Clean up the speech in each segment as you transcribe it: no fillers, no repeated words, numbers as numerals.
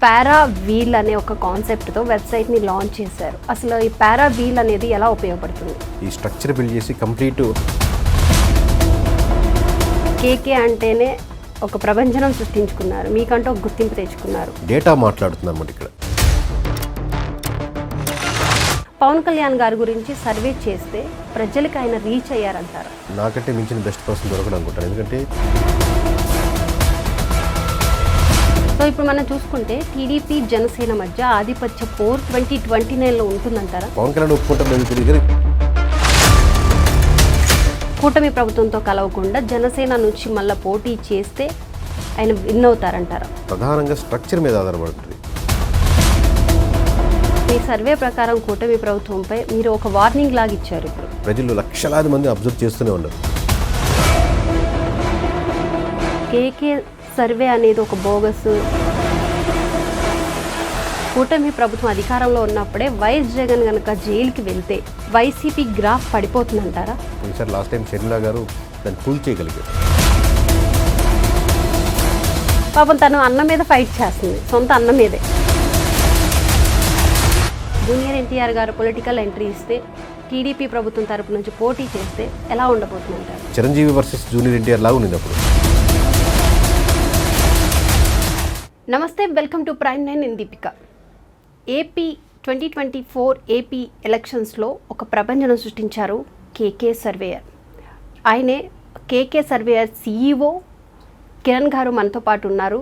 పారా wheel అనే ఒక కాన్సెప్ట్తో వెబ్సైట్ని లాంచ్ చేశారు. అసలు ఈ పారా వీల్ అనేది ఎలా ఉపయోగపడుతుంది? ఈ స్ట్రక్చర్ బిల్డ్ చేసి కంప్లీట్ కేకే అంటేనే ఒక ప్రభంజనం సృష్టించుకున్నారు, మీకంటూ ఒక గుర్తింపు తెచ్చుకున్నారు. డేటా మాట్లాడుతున్నమాట ఇక్కడ. పవన్ కళ్యాణ్ గారి గురించి సర్వే చేస్తే ప్రజలకు ఆయన రీచ్ అయ్యారంటారు. నాకంటే మించిన బెస్ట్ పర్సన్ దొరకడం అనుకుంటాను. ఎందుకంటే సో ఇప్పుడు మనం చూసుకుంటే టీడీపీ జనసేన మధ్య ఆధిపత్య పోర్ 2029లో ఉంటుందంటారా? పవన్ కళ్యాణ్ ఒప్పుకుంటారు తెలియదు. కూటమి ప్రభుత్వంతో కలవకుండా జనసేన నుంచి మళ్ళీ పోటీ చేస్తే ఆయన విన్ అవుతారంటారా? ప్రధానంగా స్ట్రక్చర్ మీద ఆధారపడుతుంది. మీ సర్వే ప్రకారం కూటమి ప్రభుత్వంపై మీరు ఒక వార్నింగ్ లాగా ఇచ్చారు. ఇప్పుడు ప్రజలు లక్షలాది మంది అబ్జర్వ్ చేస్తూనే ఉన్నారు. కేకే సర్వే అనేది ఒక బోగస్. కూటమి ప్రభుత్వం అధికారంలో ఉన్నప్పుడే వైఎస్ జగన్ కనుక జైలుకి వెళ్తే వైసీపీ గ్రాఫ్ పడిపోతుందంటారా? ఈసారి లాస్ట్ టైం షర్మిలా గారు దాన్ని ఫుల్ చేయగలిగారు. పాపం తను అన్న మీద ఫైట్ చేస్తుంది, సొంత అన్న మీదే. జూనియర్ ఎన్టీఆర్ గారు పొలిటికల్ ఎంట్రీ ఇస్తే టీడీపీ ప్రభుత్వం తరపు నుంచి పోటీ చేస్తే ఎలా ఉండబోతుందంటారు? చిరంజీవి వర్సెస్ జూనియర్ ఎన్టీఆర్ లాగా ఉంది అప్పుడు. నమస్తే, వెల్కమ్ టు ప్రైమ్ 9 నేను దీపిక. ఏపీ 2024 ఏపీ ఎలక్షన్స్లో ఒక ప్రభంజనం సృష్టించారు కేకే సర్వేయర్. ఆయనే కేకే సర్వేయర్ CEO కిరణ్ గారు మనతో పాటు ఉన్నారు.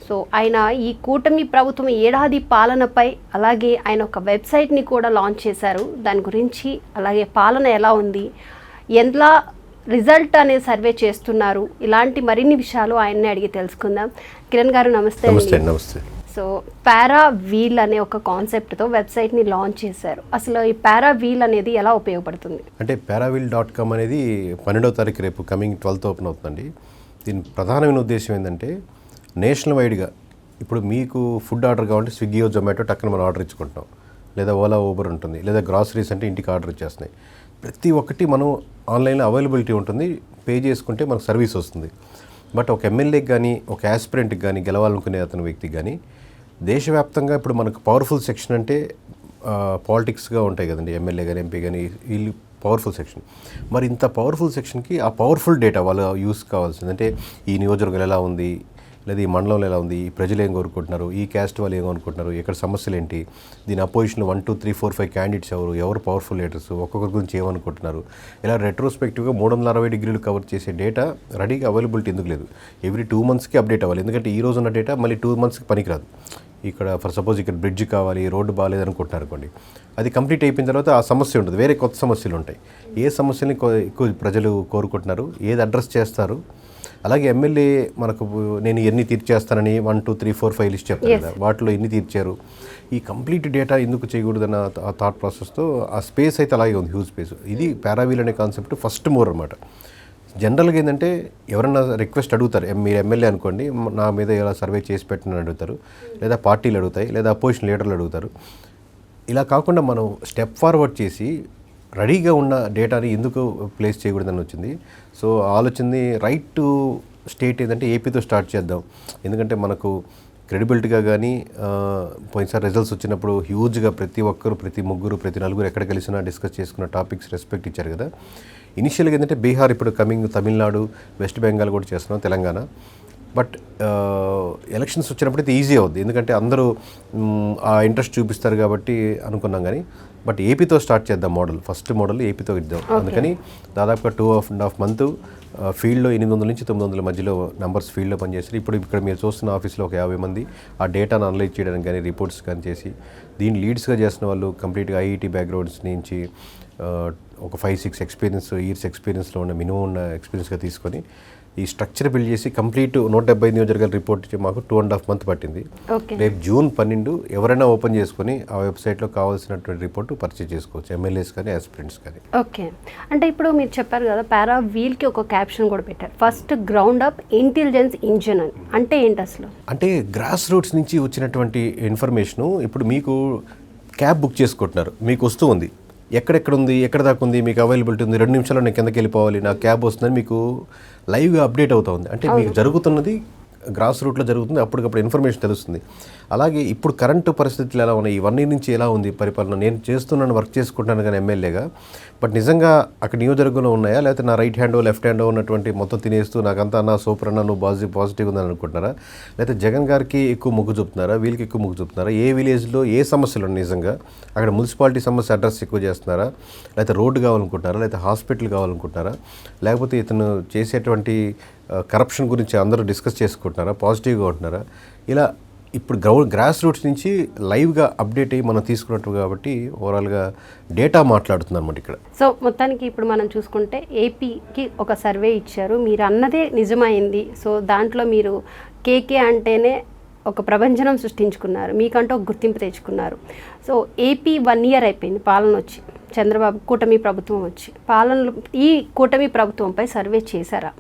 సో ఆయన ఈ కూటమి ప్రభుత్వం ఏడాది పాలనపై అలాగే ఆయన ఒక వెబ్సైట్ని కూడా లాంచ్ చేశారు. దాని గురించి అలాగే పాలన ఎలా ఉంది, ఎలా రిజల్ట్ అనే సర్వే చేస్తున్నారు, ఇలాంటి మరిన్ని విషయాలు ఆయన్ని అడిగి తెలుసుకుందాం. కిరణ్ గారు నమస్తే. నమస్తే. సో పారా వీల్ అనే ఒక కాన్సెప్ట్తో వెబ్సైట్ని లాంచ్ చేశారు. అసలు ఈ పారా వీల్ అనేది ఎలా ఉపయోగపడుతుంది? అంటే paraville.com అనేది 12వ తారీఖు రేపు కమింగ్ 12th ఓపెన్ అవుతుందండి. దీని ప్రధానమైన ఉద్దేశం ఏంటంటే నేషనల్ వైడ్గా ఇప్పుడు మీకు ఫుడ్ ఆర్డర్ కావాలంటే స్విగ్గీయో జొమాటో టక్కున మనం ఆర్డర్ ఇచ్చుకుంటాం, లేదా ఓలా ఊబర్ ఉంటుంది, లేదా గ్రాసరీస్ అంటే ఇంటికి ఆర్డర్ ఇచ్చేస్తున్నాయి. ప్రతి ఒక్కటి మనం ఆన్లైన్లో అవైలబిలిటీ ఉంటుంది, పే చేసుకుంటే మనకు సర్వీస్ వస్తుంది. బట్ ఒక ఎమ్మెల్యేకి కానీ ఒక యాస్పిరెంట్కి కానీ గెలవాలనుకునే అతని వ్యక్తికి కానీ దేశవ్యాప్తంగా ఇప్పుడు మనకు పవర్ఫుల్ సెక్షన్ అంటే పాలిటిక్స్గా ఉంటాయి కదండి, ఎమ్మెల్యే కానీ ఎంపీ కానీ వీళ్ళు పవర్ఫుల్ సెక్షన్. మరి ఇంత పవర్ఫుల్ సెక్షన్కి ఆ పవర్ఫుల్ డేటా వాళ్ళు యూస్ కావాల్సింది. అంటే ఈ నియోజకవర్గం ఎలా ఉంది, లేదా ఈ మండలంలో ఎలా ఉంది, ఈ ప్రజలు ఏం కోరుకుంటున్నారు, ఈ క్యాస్ట్ వాళ్ళు ఏం కోరుకుంటున్నారు, ఇక్కడ సమస్యలు ఏంటి, దీని అపోజిషన్లో 1 2 3 4 5 క్యాండిడేట్స్ ఎవరు పవర్ఫుల్ లీడర్స్, ఒక్కొక్కరి గురించి ఏమనుకుంటున్నారు, ఇలా రెట్రోస్పెక్టివ్గా 360 డిగ్రీలు కవర్ చేసే డేటా రెడీగా అవైలబిలిటీ ఎందుకు లేదు? ఎవ్రీ 2 monthsకి అప్డేట్ అవ్వాలి. ఎందుకంటే ఈ రోజు ఉన్న డేటా మళ్ళీ 2 monthsకి పనికిరాదు. ఇక్కడ ఫర్ సపోజ్ ఇక్కడ బ్రిడ్జ్ కావాలి, రోడ్డు బాగాలేదు అనుకుంటున్నారు అనుకోండి, అది కంప్లీట్ అయిపోయిన తర్వాత ఆ సమస్య ఉంటుంది, వేరే కొత్త సమస్యలు ఉంటాయి. ఏ సమస్యని ఎక్కువ ప్రజలు కోరుకుంటున్నారు, ఏది అడ్రస్ చేస్తారు. అలాగే ఎమ్మెల్యే మనకు నేను ఎన్ని తీర్చేస్తానని 1 2 3 4 5 లిస్ట్ చెప్తాను కదా, వాటిలో ఎన్ని తీర్చారు, ఈ కంప్లీట్ డేటా ఎందుకు చేయకూడదన్న ఆ థాట్ ప్రాసెస్తో ఆ స్పేస్ అయితే అలాగే ఉంది, హ్యూజ్ స్పేస్. ఇది పారావీల్ అనే కాన్సెప్ట్ ఫస్ట్ మోర్ అనమాట. జనరల్గా ఏంటంటే ఎవరన్నా రిక్వెస్ట్ అడుగుతారు, మీరు ఎమ్మెల్యే అనుకోండి, నా మీద ఎలా సర్వే చేసి పెట్టినని అడుగుతారు, లేదా పార్టీలు అడుగుతాయి, లేదా అపోజిషన్ లీడర్లు అడుగుతారు. ఇలా కాకుండా మనం స్టెప్ ఫార్వర్డ్ చేసి రెడీగా ఉన్న డేటాని ఎందుకు ప్లేస్ చేయకూడదని వచ్చింది. సో ఆలోచనది రైట్ టు స్టేట్ ఏంటంటే ఏపీతో స్టార్ట్ చేద్దాం. ఎందుకంటే మనకు క్రెడిబిలిటీగా కానీ పోయినసారి రిజల్ట్స్ వచ్చినప్పుడు హ్యూజ్గా ప్రతి ఒక్కరు, ప్రతి ముగ్గురు, ప్రతి నలుగురు ఎక్కడ కలిసినా డిస్కస్ చేసుకున్న టాపిక్స్ రెస్పెక్ట్ ఇచ్చారు కదా. ఇనిషియల్గా ఏంటంటే బీహార్, ఇప్పుడు కమింగ్ తమిళనాడు, వెస్ట్ బెంగాల్ కూడా చేస్తున్నాం, తెలంగాణ. బట్ ఎలక్షన్స్ వచ్చినప్పుడు అయితే ఈజీ అవుద్ది, ఎందుకంటే అందరూ ఆ ఇంట్రెస్ట్ చూపిస్తారు కాబట్టి అనుకున్నాం. కానీ బట్ ఏపీతో స్టార్ట్ చేద్దాం మోడల్, ఫస్ట్ మోడల్ ఏపీతో ఇద్దాం. అందుకని దాదాపుగా 2.5 months ఫీల్డ్లో 800 నుంచి 900 మధ్యలో నంబర్స్ ఫీల్డ్లో పనిచేస్తారు. ఇప్పుడు ఇక్కడ మీరు చూస్తున్న ఆఫీస్లో ఒక 50 మంది ఆ డేటాను అనలైజ్ చేయడానికి కానీ రిపోర్ట్స్ కానీ చేసి దీన్ని లీడ్స్గా చేసిన వాళ్ళు కంప్లీట్గా ఐఐటీ బ్యాక్గ్రౌండ్స్ నుంచి ఒక 5-6 ఇయర్స్ ఎక్స్పీరియన్స్లో ఉన్న మినిమం ఉన్న ఎక్స్పీరియన్స్గా తీసుకొని ఈ స్ట్రక్చర్ బిల్డ్ చేసి కంప్లీట్ 170 నియోజకవర్గాలు రిపోర్ట్ ఇచ్చి మాకు 2.5 months పట్టింది. రేపు June 12 ఎవరైనా ఓపెన్ చేసుకొని ఆ వెబ్సైట్లో కావాల్సినటువంటి రిపోర్టు పర్చేజ్ చేసుకోవచ్చు, ఎమ్మెల్యేస్ కానీ యాస్పిరెంట్స్ కానీ. ఓకే, అంటే ఇప్పుడు మీరు చెప్పారు కదా పారా వీల్కి ఒక క్యాప్షన్ కూడా పెట్టారు, first ground up intelligence engine అని. అంటే ఏంటి అసలు? అంటే గ్రాస్ రూట్స్ నుంచి వచ్చినటువంటి ఇన్ఫర్మేషను ఇప్పుడు మీకు క్యాబ్ బుక్ చేసుకుంటున్నారు, మీకు వస్తూ ఉంది, ఎక్కడెక్కడ ఉంది, ఎక్కడ దాకా ఉంది, మీకు అవైలబిలిటీ ఉంది, 2 నిమిషాల్లో నేను కిందకి వెళ్ళిపోవాలి, నా క్యాబ్ వస్తుందని మీకు లైవ్గా అప్డేట్ అవుతూ ఉంది. అంటే మీకు జరుగుతున్నది గ్రాస్ రూట్లో జరుగుతుంది, అప్పటికప్పుడు ఇన్ఫర్మేషన్ తెలుస్తుంది. అలాగే ఇప్పుడు కరెంటు పరిస్థితులు ఎలా ఉన్నాయి, ఈ 1 year నుంచి ఎలా ఉంది పరిపాలన, నేను చేస్తున్నాను, వర్క్ చేసుకుంటాను కానీ ఎమ్మెల్యేగా, బట్ నిజంగా అక్కడ నియోజకవర్గంలో ఉన్నాయా, లేకపోతే నా రైట్ హ్యాండ్ లెఫ్ట్ హ్యాండ్ ఉన్నటువంటి మొత్తం తినేస్తూ నాకంతా నా సూపర్ అన్న నువ్వు పాజిటివ్ ఉందని అనుకుంటున్నారా, లేకపోతే జగన్ గారికి ఎక్కువ మొగ్గు చూపుతున్నారా, వీళ్ళకి ఎక్కువ మొగ్గు చూపుతున్నారా, ఏ విలేజ్లో ఏ సమస్యలు ఉన్నాయి నిజంగా, అక్కడ మున్సిపాలిటీ సమస్య అడ్రస్ ఎక్కువ చేస్తున్నారా, లేకపోతే రోడ్డు కావాలనుకుంటున్నారా, లేకపోతే హాస్పిటల్ కావాలనుకుంటున్నారా, లేకపోతే ఇతను చేసేటువంటి కరప్షన్ గురించి అందరూ డిస్కస్ చేసుకుంటున్నారా, పాజిటివ్గా ఉంటున్నారా, ఇలా ఇప్పుడు గ్రాస్ రూట్స్ నుంచి లైవ్గా అప్డేట్ అయ్యి మనం తీసుకున్నట్టు కాబట్టి ఓవరాల్గా డేటా మాట్లాడుతుంది అనమాట ఇక్కడ. సో మొత్తానికి ఇప్పుడు మనం చూసుకుంటే ఏపీకి ఒక సర్వే ఇచ్చారు, మీరు అన్నదే నిజమైంది. సో దాంట్లో మీరు కేకే అంటేనే ఒక ప్రభంజనం సృష్టించుకున్నారు, మీకంటూ ఒక గుర్తింపు తెచ్చుకున్నారు. సో ఏపీ 1 year అయిపోయింది పాలన వచ్చి, చంద్రబాబు కూటమి ప్రభుత్వం వచ్చి, పాలనలో ఈ కూటమి ప్రభుత్వంపై సర్వే చేశారా,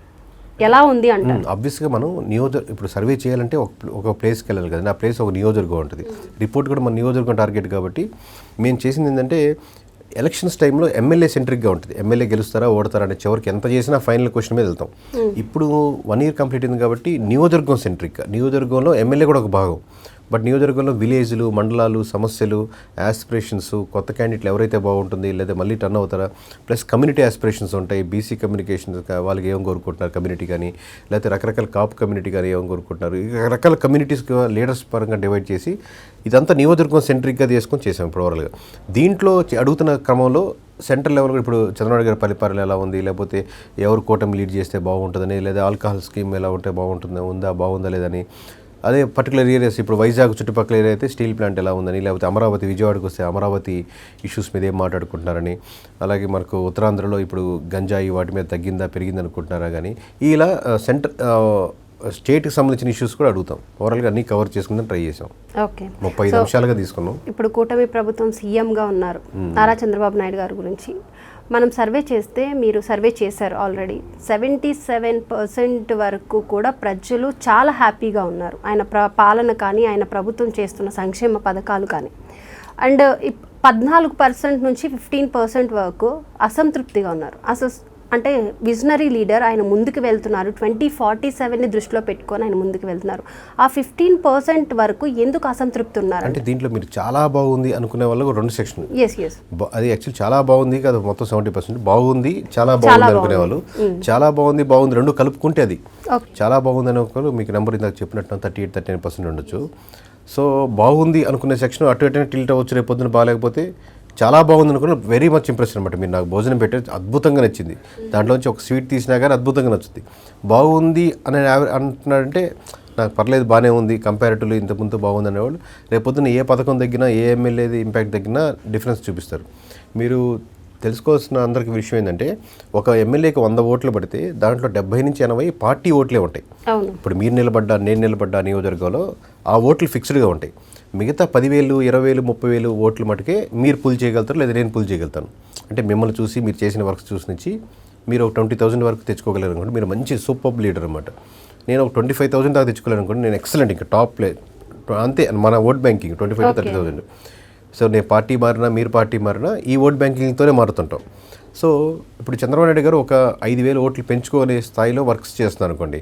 ఎలా ఉంది అంటారు? ఆబ్వియస్గా మనం ఇప్పుడు సర్వే చేయాలంటే ఒక ప్లేస్కి వెళ్ళాలి కదండి, ఆ ప్లేస్ ఒక నియోజకవర్గం ఉంటుంది, రిపోర్ట్ కూడా మన నియోజకవర్గం టార్గెట్ కాబట్టి మేము చేసింది ఏంటంటే ఎలక్షన్స్ టైంలో ఎమ్మెల్యే సెంట్రిక్గా ఉంటుంది, ఎమ్మెల్యే గెలుస్తారా ఓడతారా అనే చివరికి ఎంత చేసినా ఫైనల్ క్వశ్చన్ మీద వెళ్తాం. ఇప్పుడు 1 year కంప్లీట్ అయింది కాబట్టి నియోజకవర్గం సెంట్రిక్గా, నియోజకవర్గంలో ఎమ్మెల్యే కూడా ఒక భాగం, బట్ నియోజకవర్గంలో విలేజ్లు, మండలాలు, సమస్యలు, యాస్పిరేషన్స్, కొత్త క్యాండిడేట్లు ఎవరైతే బాగుంటుంది, లేదా మళ్ళీ టర్న్ అవుతారా, ప్లస్ కమ్యూనిటీ యాస్పిరేషన్స్ ఉంటాయి, బీసీ కమ్యూనికేషన్స్ వాళ్ళకి ఏం కోరుకుంటున్నారు కమ్యూనిటీ కానీ, లేకపోతే రకరకాల కాపు కమ్యూనిటీ కానీ ఏం కోరుకుంటున్నారు, రకరకాల కమ్యూనిటీస్ లీడర్స్ పరంగా డివైడ్ చేసి ఇదంతా నియోజకవర్గం సెంట్రిక్గా తీసుకొని చేసాం ఇప్పుడు ఓవరాల్గా. దీంట్లో అడుగుతున్న క్రమంలో సెంట్రల్ లెవెల్ ఇప్పుడు చంద్రబాబు గారి పరిపాలన ఎలా ఉంది, లేకపోతే ఎవరు కూటమి లీడ్ చేస్తే బాగుంటుందని, లేదా ఆల్కహాల్ స్కీమ్ ఎలా ఉంటే బాగుందా లేదని, అదే పర్టికులర్ ఏరియాస్ ఇప్పుడు వైజాగ్ చుట్టుపక్కల ఏరియా అయితే స్టీల్ ప్లాంట్ ఎలా ఉందని, లేకపోతే అమరావతి విజయవాడకు వస్తే అమరావతి ఇష్యూస్ మీద ఏం మాట్లాడుకుంటున్నారని, అలాగే మనకు ఉత్తరాంధ్రలో ఇప్పుడు గంజాయి వాటి మీద తగ్గిందా పెరిగింది అనుకుంటున్నారా కానీ, ఇలా స్టేట్కి సంబంధించిన ఇష్యూస్ కూడా అడుగుతాం. ఓవరాల్గా అన్నీ కవర్ చేసుకుందని ట్రై చేసాం. ఓకే, 35 నిమిషాలుగా తీసుకున్నాం. ఇప్పుడు కూటమి ప్రభుత్వం సీఎంగా ఉన్నారు నారా చంద్రబాబు నాయుడు గారి గురించి మనం సర్వే చేస్తే, మీరు సర్వే చేశారు ఆల్రెడీ, 77% వరకు కూడా ప్రజలు చాలా హ్యాపీగా ఉన్నారు ఆయన పాలన కానీ, ఆయన ప్రభుత్వం చేస్తున్న సంక్షేమ పథకాలు కానీ. అండ్ 14% నుంచి 15% వరకు అసంతృప్తిగా ఉన్నారు. అంటే విజనరీ లీడర్ ఆయన ముందుకు వెళ్తున్నారు, 2047ని దృష్టిలో పెట్టుకొని ఆయన ముందుకు వెళ్తున్నారు. ఆ 15% వరకు ఎందుకు అసంతృప్తి ఉన్నారు అంటే దీంట్లో మీరు చాలా బాగుంది అనుకునే వాళ్ళు 2 సెక్షన్, అది యాక్చువల్లీ చాలా బాగుంది కాదు, మొత్తం 70% బాగుంది, చాలా బాగుంది అనుకునే వాళ్ళు, చాలా బాగుంది రెండు కలుపుకుంటే అది చాలా బాగుంది అనే ఒకరు మీకు నెంబర్ ఇందాక చెప్పినట్టు 38-39% ఉండొచ్చు. సో బాగుంది అనుకునే సెక్షన్ అటు ఇటు టిల్ట్ అవ్వచ్చు, రేపు పొద్దున బాగాలేకపోతే. చాలా బాగుంది అనుకున్న వెరీ మచ్ ఇంప్రెషన్ అనమాట, మీరు నాకు భోజనం పెట్టేది అద్భుతంగా నచ్చింది, దాంట్లోంచి ఒక స్వీట్ తీసినా కానీ అద్భుతంగా నచ్చుతుంది. బాగుంది అని అంటున్నాడంటే నాకు పర్లేదు బాగానే ఉంది, కంపారిటివ్లీ ఇంతకుముందు బాగుంది అనేవాళ్ళు రేపొద్దున ఏ పథకం తగ్గినా, ఏ ఎమ్మెల్యేది ఇంపాక్ట్ తగ్గినా డిఫరెన్స్ చూపిస్తారు. మీరు తెలుసుకోవాల్సిన అందరికి విషయం ఏంటంటే, ఒక ఎమ్మెల్యేకి 100 ఓట్లు పడితే దాంట్లో 70 నుంచి 80 పార్టీ ఓట్లే ఉంటాయి. ఇప్పుడు మీరు నిలబడ్డా, నేను నిలబడ్డా నియోజకవర్గంలో ఆ ఓట్లు ఫిక్స్డ్గా ఉంటాయి. మిగతా 10,000, 20,000, 30,000 ఓట్లు మటుకే మీరు పుల్ చేయగలుగుతారు, లేదా నేను పుల్ చేయగలుగుతాను. అంటే మిమ్మల్ని చూసి, మీరు చేసిన వర్క్స్ చూసి నుంచి మీరు ఒక 20,000 వరకు తెచ్చుకోగలరు అనుకోండి, మీరు మంచి సూపర్ లీడర్ అనమాట. నేను ఒక 25,000 దాకా తెచ్చుకోలేను అనుకోండి, నేను ఎక్సలెంట్, ఇంకా టాప్ ప్లే అంతే. మన ఓట్ బ్యాంకింగ్ 25,000-30,000. సో నేను పార్టీ మారినా, మీరు పార్టీ మారినా ఈ ఓట్ బ్యాంకింగ్తోనే మారుతుంటాం. సో ఇప్పుడు చంద్రబాబు నాయుడు గారు ఒక 5,000 ఓట్లు పెంచుకునే స్థాయిలో వర్క్స్ చేస్తున్నారు అనుకోండి,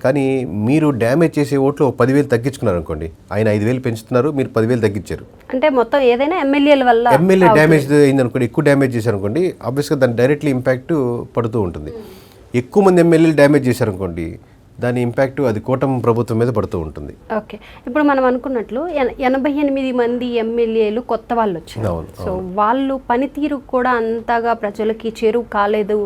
కానీ మీరు డ్యామేజ్ చేసే ఓట్లు 10,000 తగ్గించుకున్నారు అనుకోండి, ఆయన 5,000 పెంచుతున్నారు, మీరు 10,000 తగ్గించారు. అంటే మొత్తం ఏదైనా ఎమ్మెల్యే డ్యామేజ్ అయింది అనుకోండి, ఎక్కువ డ్యామేజ్ చేశారు అనుకోండి, ఆబ్వియస్గా దాని డైరెక్ట్లీ ఇంపాక్ట్ పడుతూ ఉంటుంది. ఎక్కువ మంది ఎమ్మెల్యేలు డ్యామేజ్ చేశారు అనుకోండి, దాని ఇంపాక్ట్ అది కూటమి ప్రభుత్వం మీద పడుతూ ఉంటుంది. ఓకే, ఇప్పుడు మనం అనుకున్నట్లు 88 మంది ఎమ్మెల్యేలు కొత్త వాళ్ళు వచ్చారు. సో వాళ్ళు పనితీరు కూడా అంతగా ప్రజలకి చేరువు కాలేదు,